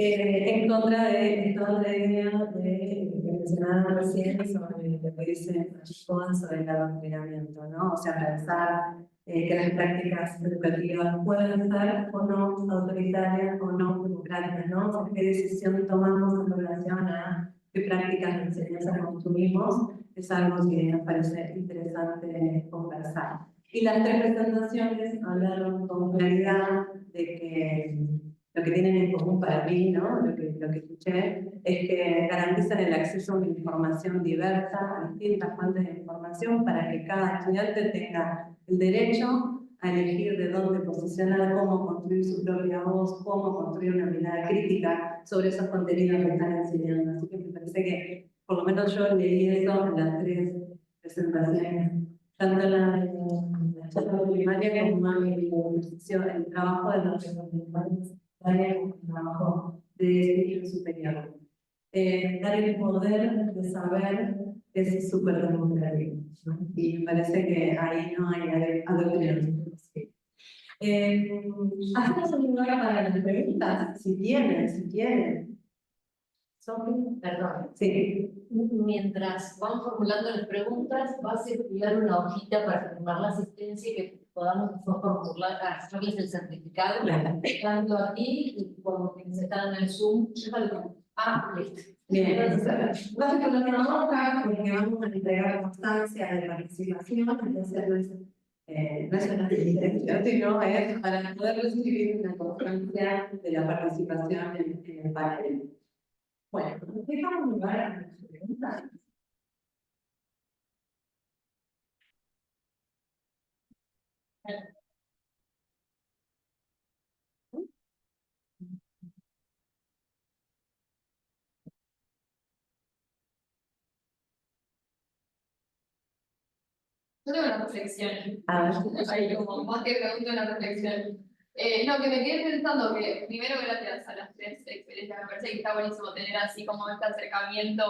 En contra de toda la idea que mencionaba recién sobre lo que dice Joan sobre el adoctrinamiento, ¿no? O sea, pensar que las prácticas educativas pueden ser o no autoritarias o no democráticas, ¿no? O sea, qué decisión tomamos en relación a qué prácticas de enseñanza construimos, es algo que nos parece interesante conversar. Y las tres presentaciones hablaron con claridad de que lo que tienen en común para mí, ¿no? Lo que escuché, es que garantizan el acceso a una información diversa, a distintas fuentes de información, para que cada estudiante tenga el derecho a elegir de dónde posicionar, cómo construir su propia voz, cómo construir una mirada crítica sobre esos contenidos que están enseñando. Así que me parece que, por lo menos yo leí eso en las tres presentaciones, tanto en la charla primaria como en el trabajo de los representantes como el trabajo de estudio superior. Dar el poder de saber es súper democrático, ¿no? Y me parece que ahí no hay adoctrinamiento. Hacemos un lugar para las preguntas, si tienen. Sofi, Perdón. sí. Mientras van formulando las preguntas, va a circular una hojita para firmar la asistencia y que podamos formular, hacerles el certificado, tanto aquí y como quienes están en el Zoom. Listo. Bien, entonces, vas a colocar una hoja porque vamos a entregar constancia de participación, entonces no es una asistencia, sino es para poder recibir una constancia de la participación en el panel. Bueno, dejamos lugar a las preguntas. Yo tengo una reflexión. Ahí como más que pregunto, una reflexión. No, que me quedé pensando que primero gracias a las tres experiencias, me parece que está buenísimo tener así como este acercamiento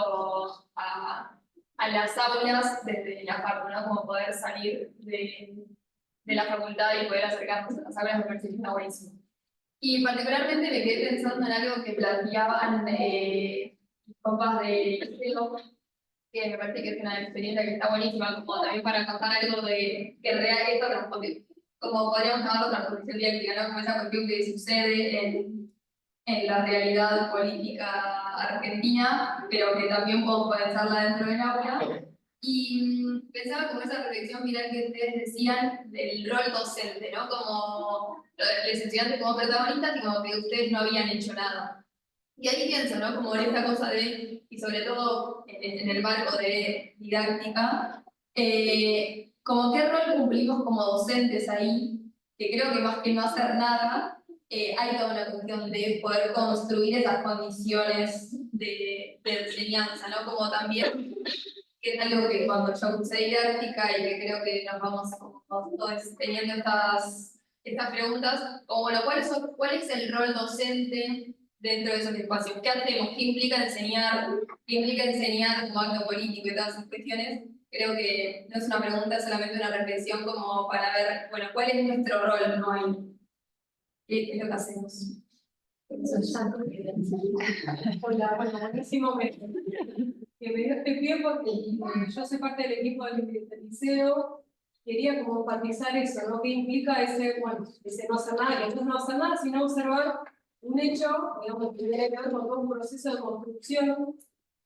a las aulas desde la facultad, ¿no? Como poder salir de la facultad y poder acercarnos a las aulas, me parece que está buenísimo. Y particularmente me quedé pensando en algo que planteaban los compas de liceo, que me parece que es una experiencia que está buenísima, como también para contar algo de que real esto, como podríamos llamarlo transposición dialéctica, ¿no? Como esa cuestión que sucede en la realidad política argentina, pero que también podemos pensarla dentro del aula. Y pensaba como esa reflexión final que ustedes decían del rol docente, ¿no? Como los estudiantes como protagonistas y como que ustedes no habían hecho nada. Y ahí pienso, ¿no? Como en esta cosa de, y sobre todo en el marco de didáctica, como qué rol cumplimos como docentes ahí, que creo que más que no hacer nada, hay toda una cuestión de poder construir esas condiciones de enseñanza, ¿no? Como también, que es algo que cuando yo cursé didáctica y que creo que nos vamos como todos teniendo estas preguntas, como bueno, ¿cuál es el rol docente dentro de esos espacios? ¿Qué hacemos? ¿Qué implica enseñar? ¿Qué implica enseñar como acto político y todas esas cuestiones? Creo que no es una pregunta, es solamente una reflexión como para ver, bueno, ¿cuál es nuestro rol, no ahí? ¿Qué es lo que hacemos? Hola, bueno, buenísimo que me dio este pie porque yo soy parte del equipo del liceo. Quería como enfatizar eso, ¿no? ¿Qué implica ese no hacer nada? Que no es no hacer nada, sino observar un hecho, digamos, que tiene que ver con todo un proceso de construcción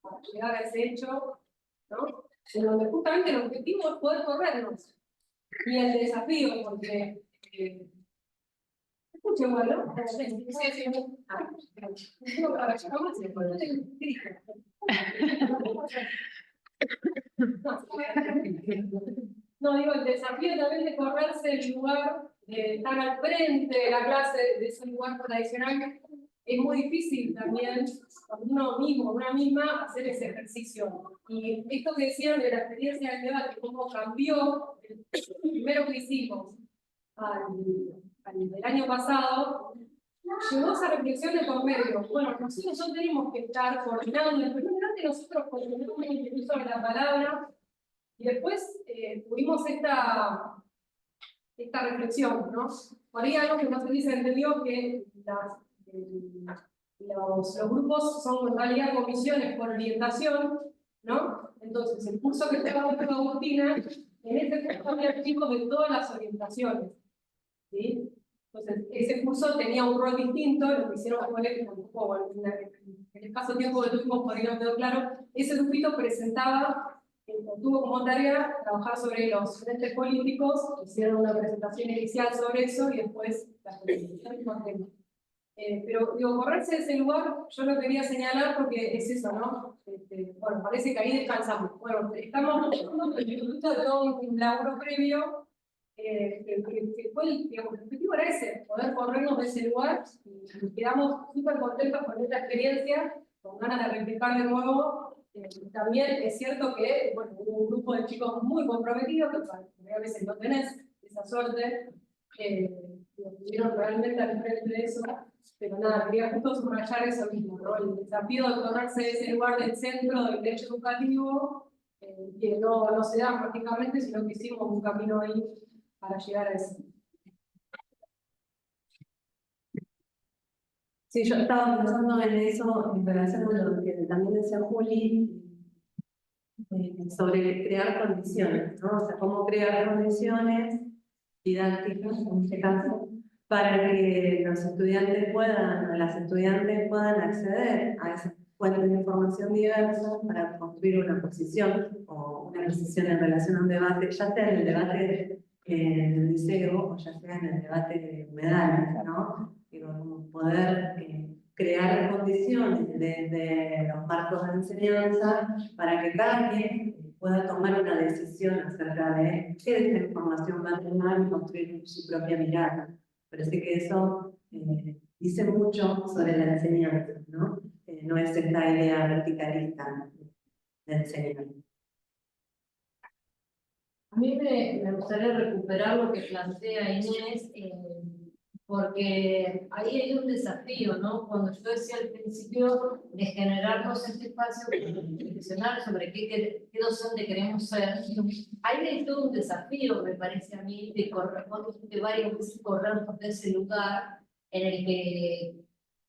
para llegar a ese hecho, ¿no? En donde justamente el objetivo es poder corrernos. Y el desafío, porque escuche, bueno, no, digo, el desafío también de correrse el lugar, de estar al frente de la clase, de ese lugar tradicional, es muy difícil también para uno mismo, una misma, hacer ese ejercicio. Y esto que decían de la experiencia del debate, cómo cambió el primero que hicimos del año pasado, llegó a esa reflexión de por medio. Bueno, nosotros no tenemos que estar coordinando, pero nosotros coordinamos el uso de la palabra, y después tuvimos esta reflexión, ¿no? Por ahí algo que no se dice entendió que los grupos son en realidad comisiones por orientación, ¿no? Entonces, el curso que está dando Agustina, en este curso había chicos de todas las orientaciones, ¿sí? Entonces, ese curso tenía un rol distinto, lo que hicieron fue tampoco el escaso tiempo que tuvimos por ahí no quedó claro, ese grupito presentaba, tuvo como tarea trabajar sobre los frentes políticos, hicieron una presentación inicial sobre eso y después la presentación con tema. Pero digo, correrse de ese lugar, yo lo quería señalar porque es eso, ¿no? Bueno, parece que ahí descansamos. Bueno, estamos producto de todo un laburo previo, que fue digamos, el objetivo era ese, poder corrernos de ese lugar, y quedamos súper contentos con esta experiencia, con ganas de replicar de nuevo. También es cierto que, bueno, hubo un grupo de chicos muy comprometidos, que a veces no tenés esa suerte, estuvieron realmente al frente de eso. Pero nada, quería justo subrayar eso mismo, ¿no? El desafío de correrse de ese lugar del centro del derecho educativo, que no se da prácticamente, sino que hicimos un camino ahí para llegar a eso. Sí, yo estaba pensando en eso en relación a lo que también decía Juli, sobre crear condiciones, ¿no? O sea, cómo crear condiciones didácticas, en este caso, para que los estudiantes puedan, las estudiantes puedan acceder a esas fuentes de información diversas para construir una posición o una posición en relación a un debate, ya sea en el debate en el liceo o ya sea en el debate de humedales, ¿no? Digo, como poder crear condiciones desde los marcos de enseñanza para que cada quien pueda tomar una decisión acerca de qué de esta información va a tomar y construir su propia mirada. Parece que eso dice mucho sobre la enseñanza, ¿no? No es esta idea verticalista de enseñar. A mí me gustaría recuperar lo que plantea Inés, porque ahí hay un desafío, ¿no? Cuando yo decía al principio de generarnos este espacio profesional sobre qué docente queremos ser, ahí hay todo un desafío, me parece a mí, de correr, de varias veces corrernos de ese lugar en el que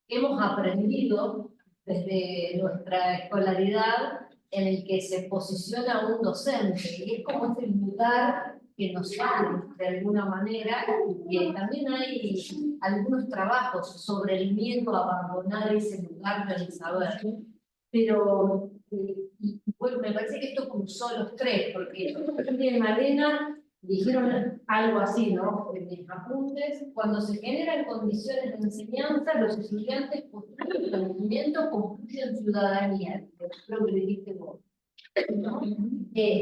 hemos aprendido desde nuestra escolaridad, en el que se posiciona un docente, y es como ese lugar que nos sale de alguna manera, y también hay algunos trabajos sobre el miedo a abandonar ese lugar del saber, pero bueno, me parece que esto cruzó los tres, porque en Malena dijeron algo así, ¿no? En mis apuntes, cuando se generan condiciones de enseñanza, los estudiantes construyen conocimiento, construyen ciudadanía, creo que le dijiste vos. ¿No?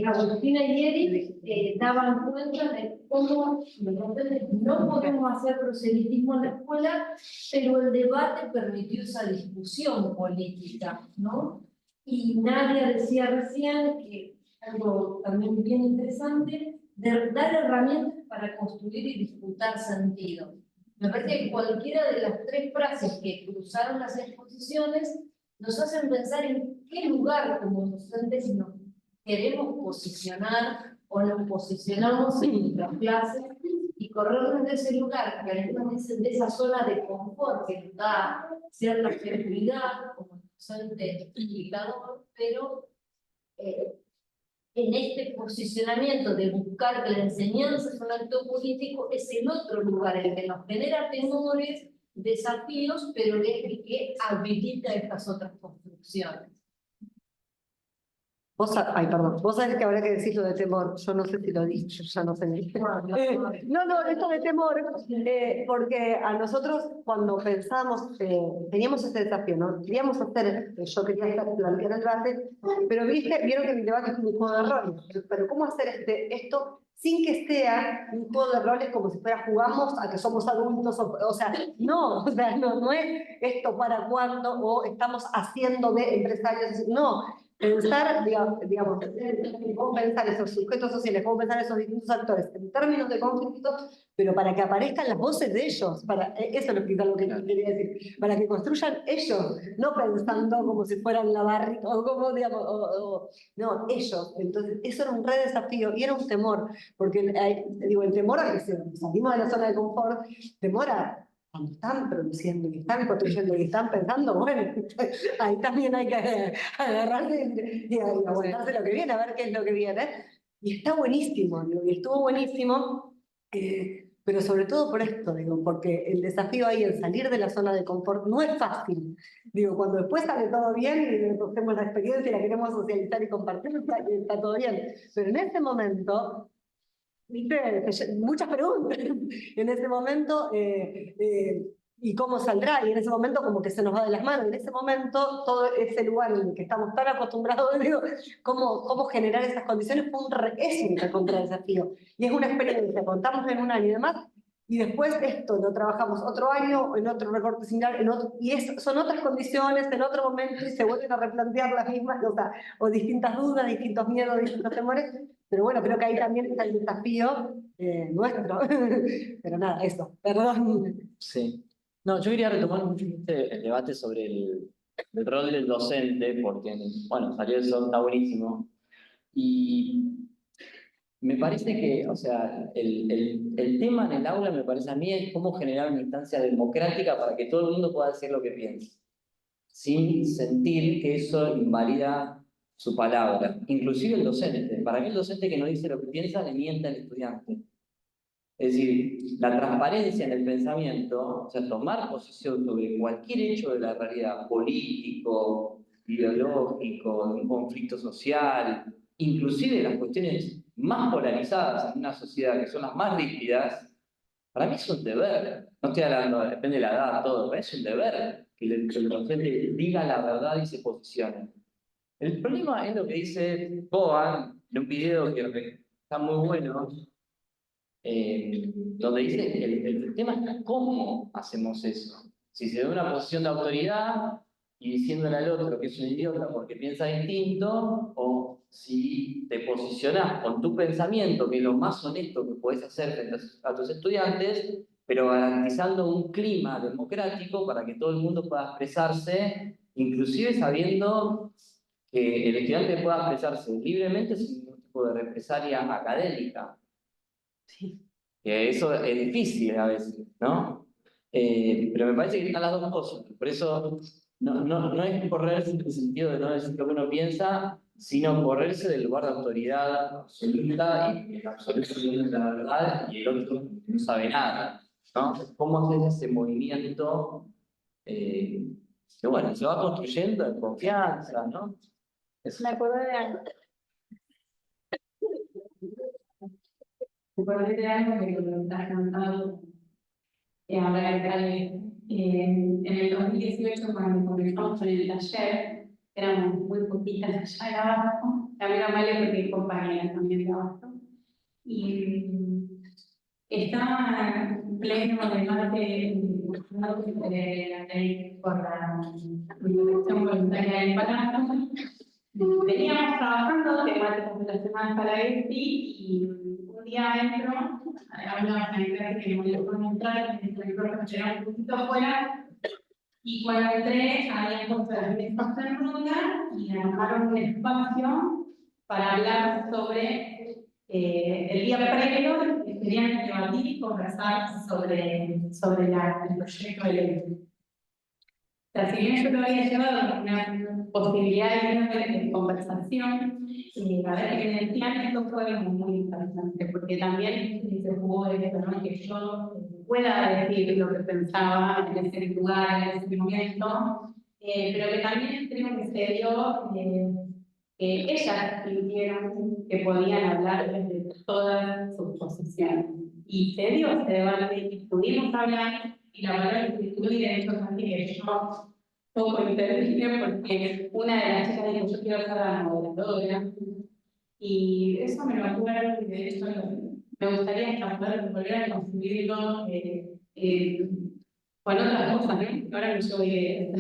Agustina y Eric daban cuenta de cómo no podemos hacer proselitismo en la escuela, pero el debate permitió esa discusión política, ¿no? Y Nadia decía recién que algo también bien interesante, de dar herramientas para construir y disputar sentido. Me parece que cualquiera de las tres frases que cruzaron las exposiciones nos hacen pensar en qué lugar como docentes nos queremos posicionar o nos posicionamos en nuestras clases y corrernos de ese lugar, que algunos dicen de esa zona de confort que nos da cierta seguridad como docente indicador, pero en este posicionamiento de buscar que la enseñanza es un acto político, es el otro lugar el que nos genera temores, desafíos, pero es el que habilita estas otras construcciones. Vos sabés que habrá que decir lo de temor, yo no sé si lo dije, yo ya no sé ni. No, esto de temor, porque a nosotros cuando pensamos, teníamos este desafío, ¿no? Queríamos hacer, yo quería plantear el debate, pero vieron que mi debate es un juego de roles, pero ¿cómo hacer esto sin que sea un juego de roles como si fuera jugamos a que somos adultos, o sea, no es esto para cuando, o estamos haciendo de empresarios, no. Pensar, digamos, cómo pensar esos sujetos sociales, cómo pensar esos distintos actores en términos de conflicto, pero para que aparezcan las voces de ellos, eso es lo que quería decir, para que construyan ellos, no pensando como si fueran la barriga, o como, digamos, no, ellos. Entonces, eso era un re desafío y era un temor, porque, el temor a que salimos de la zona de confort, temor a cuando están produciendo y están construyendo y están pensando, bueno, ahí también hay que agarrarse y aguantarse lo que viene, a ver qué es lo que viene. Y está buenísimo, y estuvo buenísimo, pero sobre todo por esto, digo, porque el desafío ahí en salir de la zona de confort no es fácil. Digo, cuando después sale todo bien y cogemos la experiencia y la queremos socializar y compartir, está todo bien. Pero en ese momento, viste, muchas preguntas. En ese momento, ¿y cómo saldrá? Y en ese momento como que se nos va de las manos. En ese momento, todo ese lugar en el que estamos tan acostumbrados, digo, cómo generar esas condiciones es un recontra desafío. Y es una experiencia, contamos en un año y demás, y después esto lo trabajamos otro año, en otro recorte similar, son otras condiciones, en otro momento, y se vuelven a replantear las mismas, o distintas dudas, distintos miedos, distintos temores. Pero bueno, creo que ahí también está el desafío nuestro. Pero nada, eso, perdón. Sí. No, yo quería retomar mucho el debate sobre el rol del docente, porque, bueno, salió eso, está buenísimo. Y me parece que, o sea, el tema en el aula, me parece a mí, es cómo generar una instancia democrática para que todo el mundo pueda decir lo que piensa, sin sentir que eso invalida su palabra. Inclusive el docente. Para mí el docente que no dice lo que piensa le miente al estudiante. Es decir, la transparencia en el pensamiento, o sea, tomar posición sobre cualquier hecho de la realidad, político, ideológico, de un conflicto social, inclusive las cuestiones más polarizadas en una sociedad, que son las más rígidas, para mí es un deber. No estoy hablando, depende de la edad, todo, pero es un deber que el docente diga la verdad y se posicione. El problema es lo que dice Bohan en un video que está muy bueno, donde dice que el tema es cómo hacemos eso. Si se da una posición de autoridad y diciéndole al otro que es un idiota porque piensa distinto, o si te posicionás con tu pensamiento, que es lo más honesto que puedes hacer frente a tus estudiantes, pero garantizando un clima democrático para que todo el mundo pueda expresarse, inclusive sabiendo que el estudiante pueda expresarse libremente sin ningún tipo de represalia académica. Sí. Que eso es difícil a veces, ¿no? Pero me parece que están las dos cosas. Por eso no es correrse en el sentido de no decir lo que uno piensa, sino correrse del lugar de autoridad absoluta y el absoluto de la verdad y el otro no sabe nada, ¿no? ¿Cómo hacer ese movimiento que, bueno, se va construyendo en confianza, ¿no? Me acuerdo de algo. Me acuerdo de algo que lo estás cantando. En el 2018, cuando comenzamos con el taller, éramos muy poquitas allá de abajo. También Amalia, porque hay compañeras también de abajo. Y estaba en pleno debate de la ley por la interrupción voluntaria del embarazo. Veníamos trabajando temáticas relacionadas a la ESI y un día entro, había una clase que me dio por entrar, el profe era un poquito afuera, y cuando entré había puesto las mesas en ronda y armaron un espacio para hablar sobre el día previo, que querían debatir y conversar sobre el proyecto de ley. O sea, si bien yo lo había llevado una posibilidad de conversación, a ver qué me decían, esto fue muy interesante, porque también se jugó esto, ¿no? Que yo pueda decir lo que pensaba en ese lugar, en ese momento, pero que también creo que se dio que ellas sintieron que podían hablar desde todas sus posiciones. Y se dio ese debate y pudimos hablar, y la palabra incluye derechos así que yo poco intervine porque una de las chicas dijo yo quiero ser la moderadora, y eso me lo acuerdo y de hecho me gustaría volver a construirlo con otras cosas, ¿no? Ahora no soy de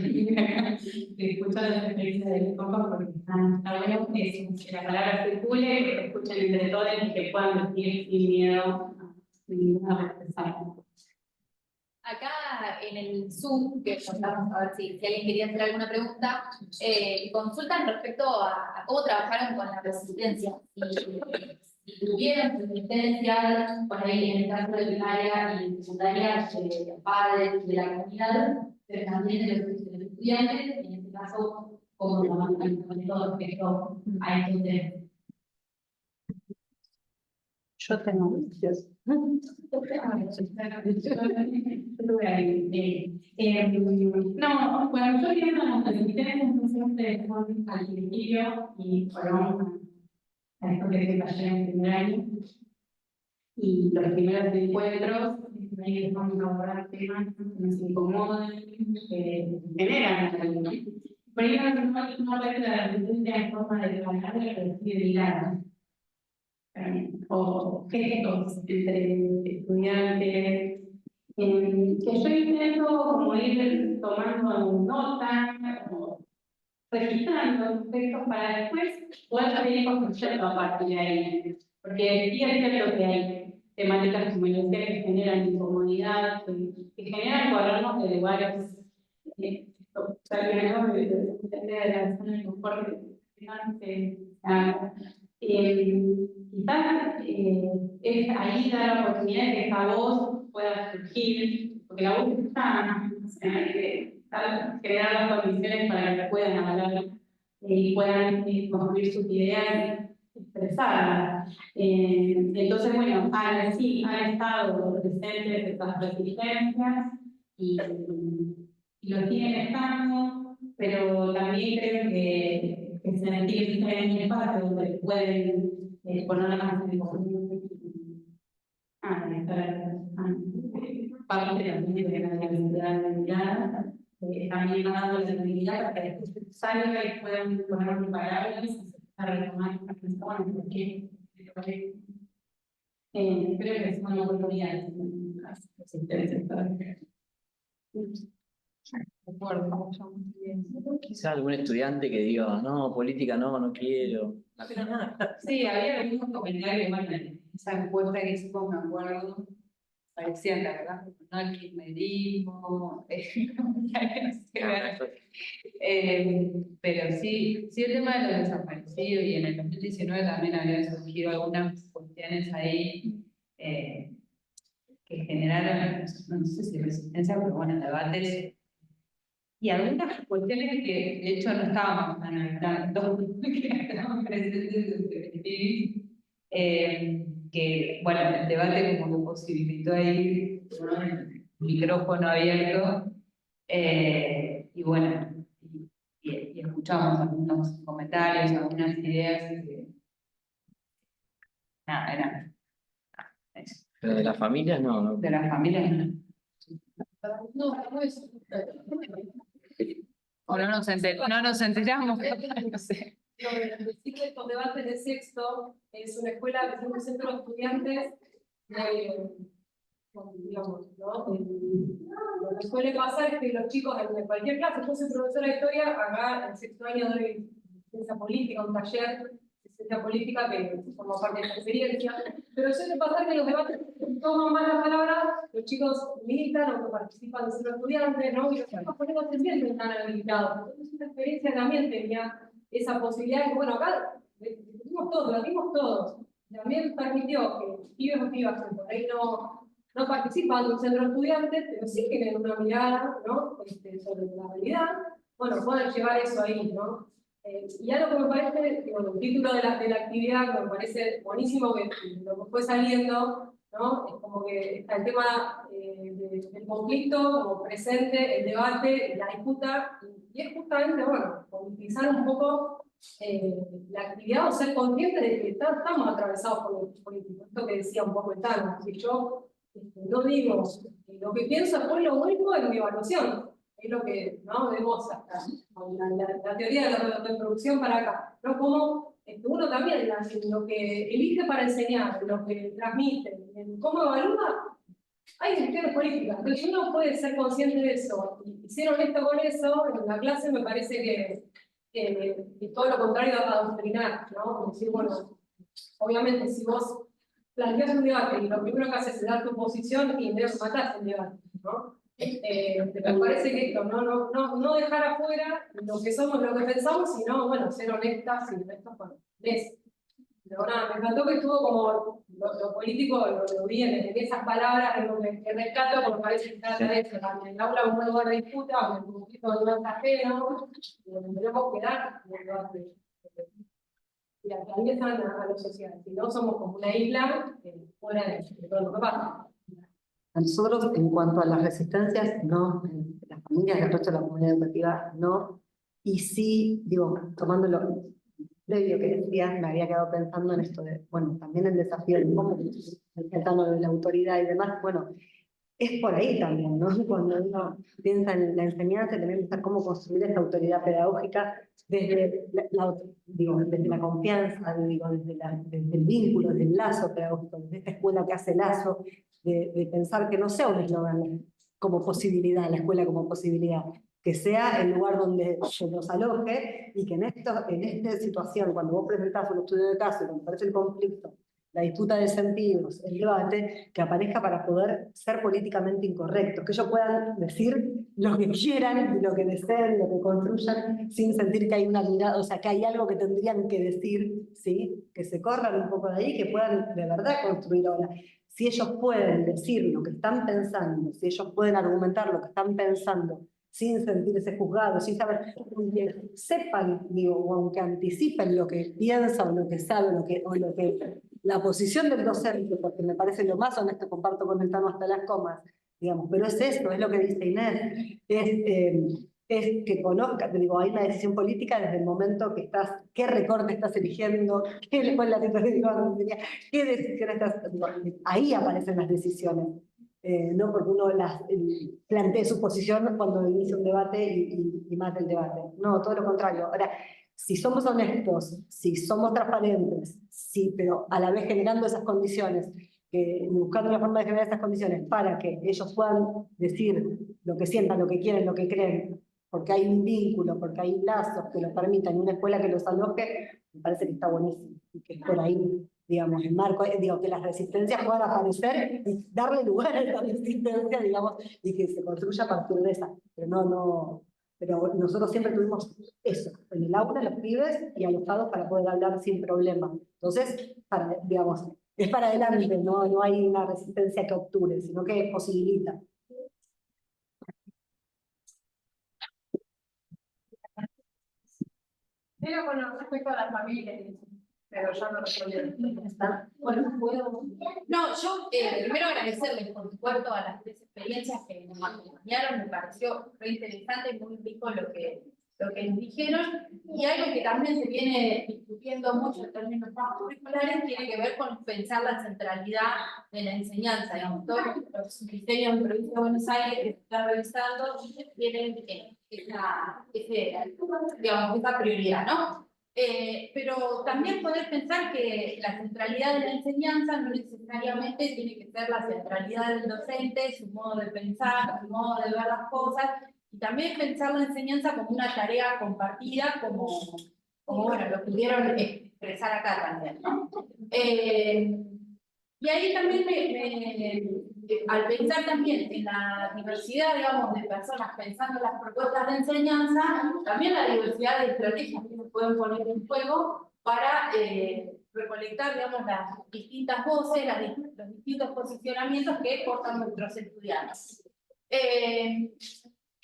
escuchar las experiencias del compa porque está bueno que la palabra circule, que se escuchen entre todos y que puedan decir sin miedo a ninguna represalia. Acá en el Zoom, que vamos a ver si alguien quería hacer alguna pregunta, consultan respecto a cómo trabajaron con la resistencia. Si tuvieron resistencia, por ahí en el caso de primaria y secundaria, de padres de la comunidad, pero también de los estudiantes, en este caso, como con todo respecto a estos temas. Yo tengo. No, bueno, yo viendo las actividades en función de al principio y fueron a esto que se cayó en el primer año. Y los primeros encuentros, ahí les vamos a abordar temas que nos incomodan, que generan algo. Primero, no es la resistencia en forma de palabra, pero sí de mirada. O gestos entre estudiantes, que yo intento como ir tomando nota, como registrando textos para después poder seguir construyendo a partir de ahí. Porque sí es cierto que hay temáticas como el que generan incomodidad, que generan corrernos de lugares, de la zona de confort quizás es ahí dar la oportunidad de que esa voz pueda surgir, porque la voz está, hay que generar las condiciones para que puedan hablar y puedan construir sus ideas y expresarlas. Entonces, bueno, sí, han estado presentes estas resistencias y lo siguen estando, pero también creo que sentir que hay un espacio donde pueden poner más en común. Parte también de la diversidad de mirada, también dando la sensibilidad para que después salga y puedan poner palabras y a retomar por qué. Creo que son oportunidades las resistencias para Quizá algún estudiante que diga, no, política no quiero. Sí, había algunos comentarios, bueno, en esa encuesta que hicimos, me acuerdo, parecían, la verdad, no el kirchnerismo, pero sí, el tema de los desaparecidos, y en el 2019 también habían surgido algunas cuestiones ahí que generaron, no sé si resistencia, pero bueno, debates. Y algunas cuestiones que de hecho no estábamos analizando, que estaban presentes que, bueno, el debate como que posibilitó ahí, ¿no?, el micrófono abierto, y bueno, y escuchamos algunos comentarios, algunas ideas, nada, era eso. Pero de las familias no. De las familias no. No es. O no nos enteramos, no sé. Sí que estos debates de sexto es una escuela que es un centro de estudiantes, digamos, ¿no? Lo que suele pasar es que los chicos en cualquier clase, yo soy profesora de historia, acá en sexto año doy ciencia política, un taller de ciencia política que forma parte de esta experiencia, pero suele pasar que los debates toman más la palabra, los chicos militan o participan de ser estudiantes, ¿no? Y los chicos por eso se sienten tan habilitados. Entonces, esta experiencia también tenía esa posibilidad de que, bueno, acá discutimos todos, debatimos todos. También permitió que pibes o pibas que por ahí no participan de un centro de estudiantes, pero sí tienen una mirada, ¿no?, sobre la realidad, bueno, pueden llevar eso ahí, ¿no? Y algo que me parece, bueno, el título de la actividad, que me parece buenísimo, que lo que fue saliendo, ¿no?, es como que está el tema del conflicto como presente, el debate, la disputa, y es justamente, bueno, utilizar un poco la actividad o ser consciente de que estamos atravesados por los políticos. Esto que decía un poco el Tano, si yo no digo lo que pienso, después lo vuelvo en mi evaluación. Es lo que, ¿no?, vemos hasta la teoría de la reproducción para acá, ¿no? Como uno también, lo que elige para enseñar, lo que transmite, cómo evalúa, hay decisiones políticas. Entonces uno puede ser consciente de eso y ser honesto con eso. En la clase me parece que es todo lo contrario a adoctrinar, ¿no? Es decir, bueno, obviamente si vos planteas un debate y lo primero que haces es dar tu posición y medio matás el debate, ¿no? Me parece que esto, no dejar afuera lo que somos, lo que pensamos, sino, bueno, ser honestas y honestos con eso. Pero nada, me encantó que estuvo como lo político, lo vi en esas palabras, en lo que rescato, porque parece que está de eso, también. El aula es un lugar de disputa, donde un poquito de un ajeno, y donde tenemos que dar el debate. y atraviesan a la sociedad. Si no, somos como una isla fuera de todo lo que pasa. A nosotros, en cuanto a las resistencias, no, en las familias del resto de la comunidad educativa, no. Y sí, digo, tomando lo previo que decías, me había quedado pensando en esto de, bueno, también el desafío de cómo el tratando de la autoridad y demás, bueno, es por ahí también, ¿no? Cuando uno piensa en la enseñanza, también piensa cómo construir esta autoridad pedagógica desde desde la confianza, desde el vínculo, desde el lazo pedagógico, desde esta escuela que hace lazo, de pensar que no sea un eslogan como posibilidad, la escuela como posibilidad, que sea el lugar donde se nos aloje y que en esta situación, cuando vos presentás un estudio de caso y cuando aparece el conflicto, la disputa de sentidos, el debate, que aparezca para poder ser políticamente incorrectos, que ellos puedan decir lo que quieran, lo que deseen, lo que construyan, sin sentir que hay una mirada, o sea, que hay algo que tendrían que decir, ¿sí? Que se corran un poco de ahí, que puedan de verdad construir ahora. Si ellos pueden decir lo que están pensando, si ellos pueden argumentar lo que están pensando, sin sentirse juzgados, sin saber, aunque sepan, digo, o aunque anticipen lo que piensan, o lo que saben, la posición del docente, porque me parece lo más honesto, comparto con el Tano hasta las comas, digamos, pero es esto, es lo que dice Inés, es que conozca, digo, hay una decisión política desde el momento que estás, qué recorte estás eligiendo, cuál es la situación, qué decisiones estás, digo, ahí aparecen las decisiones. No porque uno plantee su posición cuando inicia un debate y mata el debate. No, todo lo contrario. Ahora, si somos honestos, si somos transparentes, sí, pero a la vez generando esas condiciones, buscando la forma de generar esas condiciones para que ellos puedan decir lo que sientan, lo que quieren, lo que creen, porque hay un vínculo, porque hay lazos que los permitan, y una escuela que los aloje, me parece que está buenísimo, y que es por ahí, digamos, el marco, digo, que las resistencias puedan aparecer y darle lugar a esa resistencia, digamos, y que se construya a partir de esa. Pero nosotros siempre tuvimos eso, en el aula, los pibes y alojados para poder hablar sin problema. Entonces, digamos, es para adelante, no hay una resistencia que obture, sino que posibilita. Pero con respecto a las familias, pero yo no respondí. Bueno, ¿puedo? No, yo primero agradecerles, por supuesto, a las tres experiencias que nos acompañaron. Me pareció re interesante y muy rico lo que nos dijeron. Y algo que también se viene discutiendo mucho en términos más curriculares tiene que ver con pensar la centralidad de la enseñanza. Digamos, todos los criterios de la provincia de Buenos Aires que se están revisando tienen esa prioridad, ¿no? Pero también poder pensar que la centralidad de la enseñanza no necesariamente tiene que ser la centralidad del docente, su modo de pensar, su modo de ver las cosas, y también pensar la enseñanza como una tarea compartida, como bueno, lo pudieron expresar acá también, ¿no? Y ahí también al pensar también en la diversidad, digamos, de personas pensando en las propuestas de enseñanza, también la diversidad de estrategias que se pueden poner en juego para recolectar, digamos, las distintas voces, los distintos posicionamientos que portan nuestros estudiantes.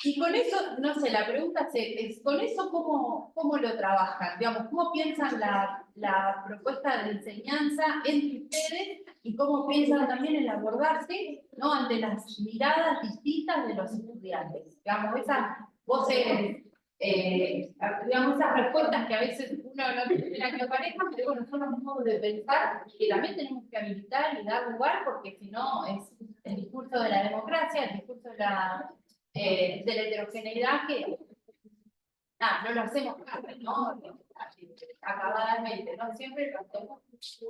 Y con eso, no sé, la pregunta es ¿con eso cómo lo trabajan? Digamos, ¿cómo piensan la propuesta de enseñanza entre ustedes y cómo piensan también en abordarse, ¿no?, ante las miradas distintas de los estudiantes? Digamos, esas voces, digamos, esas respuestas que a veces uno no espera que aparezcan, pero bueno, son los modos de pensar que también tenemos que habilitar y dar lugar, porque si no es el discurso de la democracia, el discurso de la heterogeneidad que no lo hacemos casi, ¿no? Acabadamente, ¿no? Siempre lo hacemos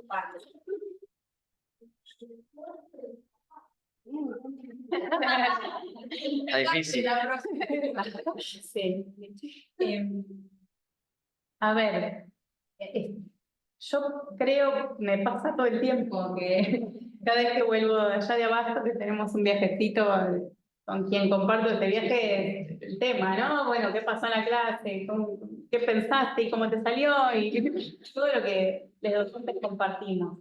parte. Está difícil. Sí. A ver, yo creo, me pasa todo el tiempo que cada vez que vuelvo allá de abajo, que tenemos un viajecito con quien comparto este viaje, el tema, ¿no? Bueno, ¿qué pasó en la clase? ¿Qué pensaste y cómo te salió? Y todo lo que los docentes compartimos.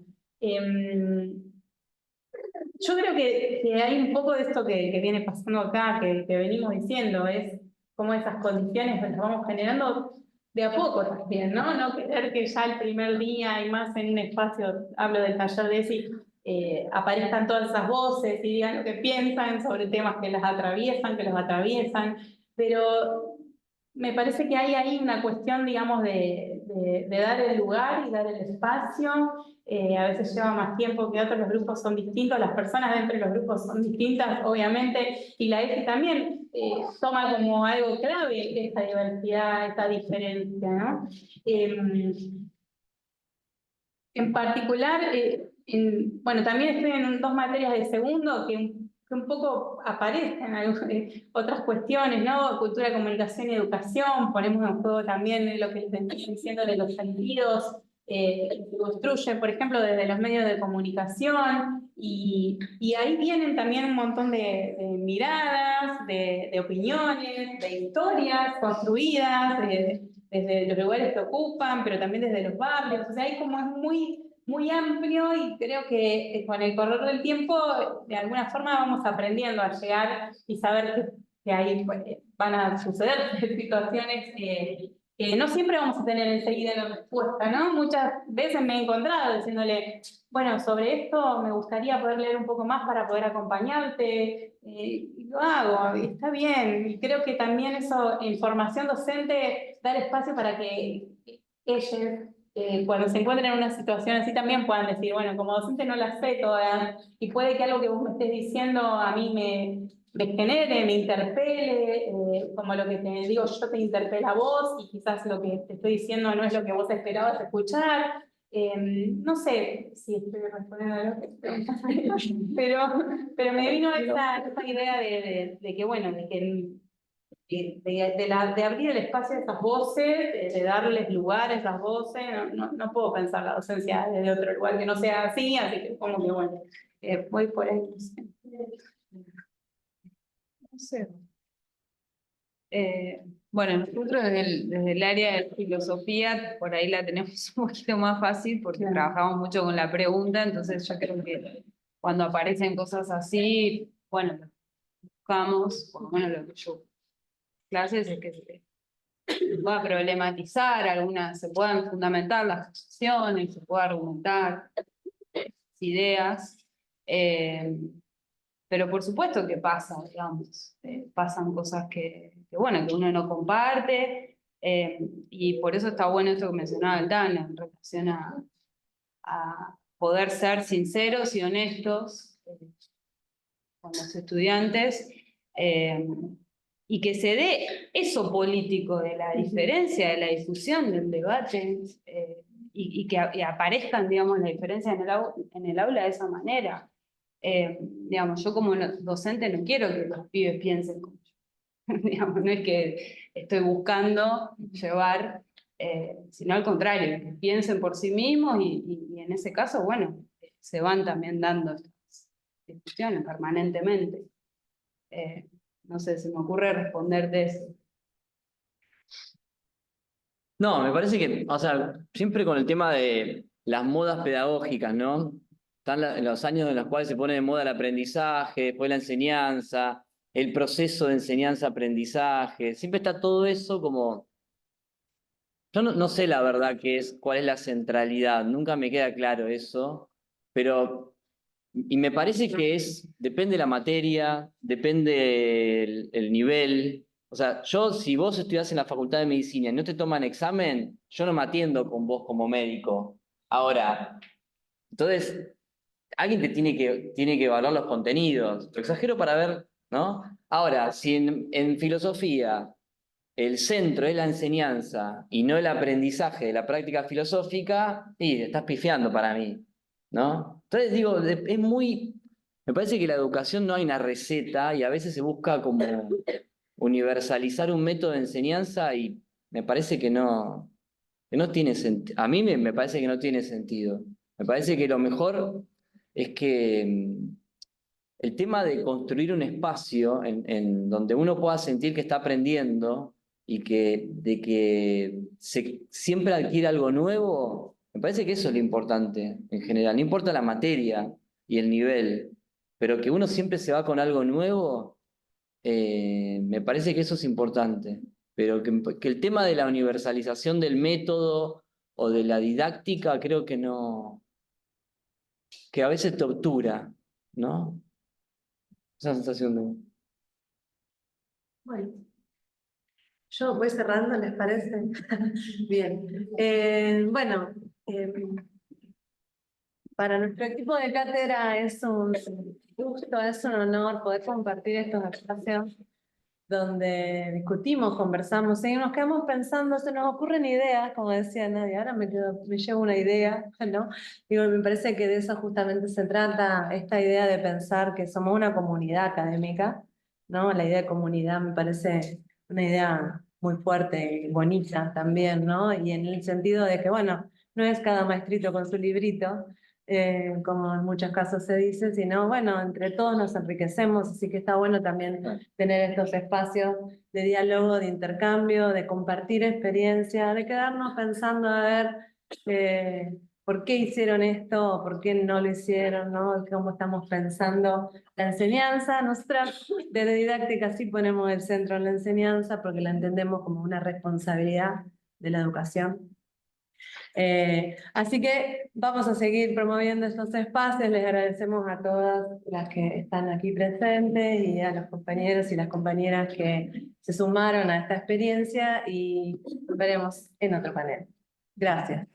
Yo creo que hay un poco de esto que viene pasando acá, que venimos diciendo, es cómo esas condiciones las vamos generando de a poco también, ¿no? No querer que ya el primer día y más en un espacio, hablo del taller de ESI, aparezcan todas esas voces y digan lo que piensan sobre temas que las atraviesan, que los atraviesan, pero me parece que hay ahí una cuestión, digamos, de dar el lugar y dar el espacio. A veces lleva más tiempo que otros, los grupos son distintos, las personas dentro de los grupos son distintas, obviamente, y la ESI también toma como algo clave esta diversidad, esta diferencia, ¿no? En particular, bueno, también estoy en 2 materias de segundo que un poco aparecen otras cuestiones, ¿no? Cultura, comunicación y educación, ponemos en juego también lo que les estoy diciendo de los sentidos, que se construyen, por ejemplo, desde los medios de comunicación, y ahí vienen también un montón de miradas, de opiniones, de historias construidas, desde los lugares que ocupan, pero también desde los barrios, o sea, ahí como es muy amplio y creo que con el correr del tiempo de alguna forma vamos aprendiendo a llegar y saber que ahí van a suceder situaciones que no siempre vamos a tener enseguida la respuesta, ¿no? Muchas veces me he encontrado diciéndole, bueno, sobre esto me gustaría poder leer un poco más para poder acompañarte, y lo hago, y está bien, y creo que también eso, en formación docente, dar espacio para que ellos, cuando se encuentren en una situación así, también puedan decir, bueno, como docente no la sé toda, y puede que algo que vos me estés diciendo a mí me genere, me interpele, como lo que te digo, yo te interpela a vos, y quizás lo que te estoy diciendo no es lo que vos esperabas escuchar. No sé si estoy respondiendo a lo que preguntas, pero me vino esa idea de que, bueno, de abrir el espacio a esas voces, de darles lugar a esas voces. No puedo pensar la docencia desde otro lugar que no sea así que como que bueno, voy por ahí. No sé. Bueno, nosotros desde el área de filosofía, por ahí la tenemos un poquito más fácil porque trabajamos mucho con la pregunta, entonces yo creo que cuando aparecen cosas así, bueno, buscamos, por lo menos lo que yo clases es que se pueda problematizar, se puedan fundamentar las posiciones, se pueda argumentar ideas, pero por supuesto que pasa, digamos, pasan cosas que uno no comparte, y por eso está bueno esto que mencionaba el Dan en relación a poder ser sinceros y honestos con los estudiantes, y que se dé eso político de la diferencia, de la difusión, del debate, y que aparezcan, digamos, la diferencia en el aula de esa manera. Digamos, yo como docente no quiero que los pibes piensen como yo. Digamos, no es que estoy buscando llevar, sino al contrario, que piensen por sí mismos y en ese caso, bueno, se van también dando estas discusiones permanentemente. No sé, se me ocurre responderte eso. No, me parece que, o sea, siempre con el tema de las modas pedagógicas, ¿no? Están los años en los cuales se pone de moda el aprendizaje, después la enseñanza, el proceso de enseñanza-aprendizaje, siempre está todo eso como... Yo no sé la verdad cuál es la centralidad, nunca me queda claro eso, pero... Y me parece que depende de la materia, depende el nivel. O sea, si vos estudiás en la Facultad de Medicina y no te toman examen, yo no me atiendo con vos como médico. Ahora, entonces, alguien te tiene que evaluar los contenidos. Lo exagero para ver, ¿no? Ahora, si en filosofía el centro es la enseñanza y no el aprendizaje de la práctica filosófica, y estás pifiando para mí, ¿no? Entonces digo, me parece que la educación no hay una receta y a veces se busca como universalizar un método de enseñanza y me parece que no tiene sentido. A mí me parece que no tiene sentido. Me parece que lo mejor es que el tema de construir un espacio en donde uno pueda sentir que está aprendiendo y de que siempre adquiere algo nuevo, me parece que eso es lo importante en general. No importa la materia y el nivel, pero que uno siempre se va con algo nuevo, me parece que eso es importante. pero que el tema de la universalización del método o de la didáctica creo que no, que a veces tortura, ¿no? Esa sensación de... Bueno, yo voy cerrando, ¿les parece? Bien. Bueno, para nuestro equipo de cátedra es un gusto, es un honor poder compartir estos espacios donde discutimos, conversamos y nos quedamos pensando, se nos ocurren ideas, como decía Nadia, ahora me llevo una idea, ¿no? Digo, me parece que de eso justamente se trata, esta idea de pensar que somos una comunidad académica, ¿no? La idea de comunidad me parece una idea muy fuerte y bonita también, ¿no? Y en el sentido de que, bueno, no es cada maestrito con su librito, como en muchos casos se dice, sino, bueno, entre todos nos enriquecemos, así que está bueno también tener estos espacios de diálogo, de intercambio, de compartir experiencia, de quedarnos pensando a ver por qué hicieron esto o por qué no lo hicieron, ¿no? Cómo estamos pensando la enseñanza. Nosotras desde didáctica sí ponemos el centro en la enseñanza porque la entendemos como una responsabilidad de la educación. Así que vamos a seguir promoviendo estos espacios. Les agradecemos a todas las que están aquí presentes y a los compañeros y las compañeras que se sumaron a esta experiencia y nos veremos en otro panel. Gracias.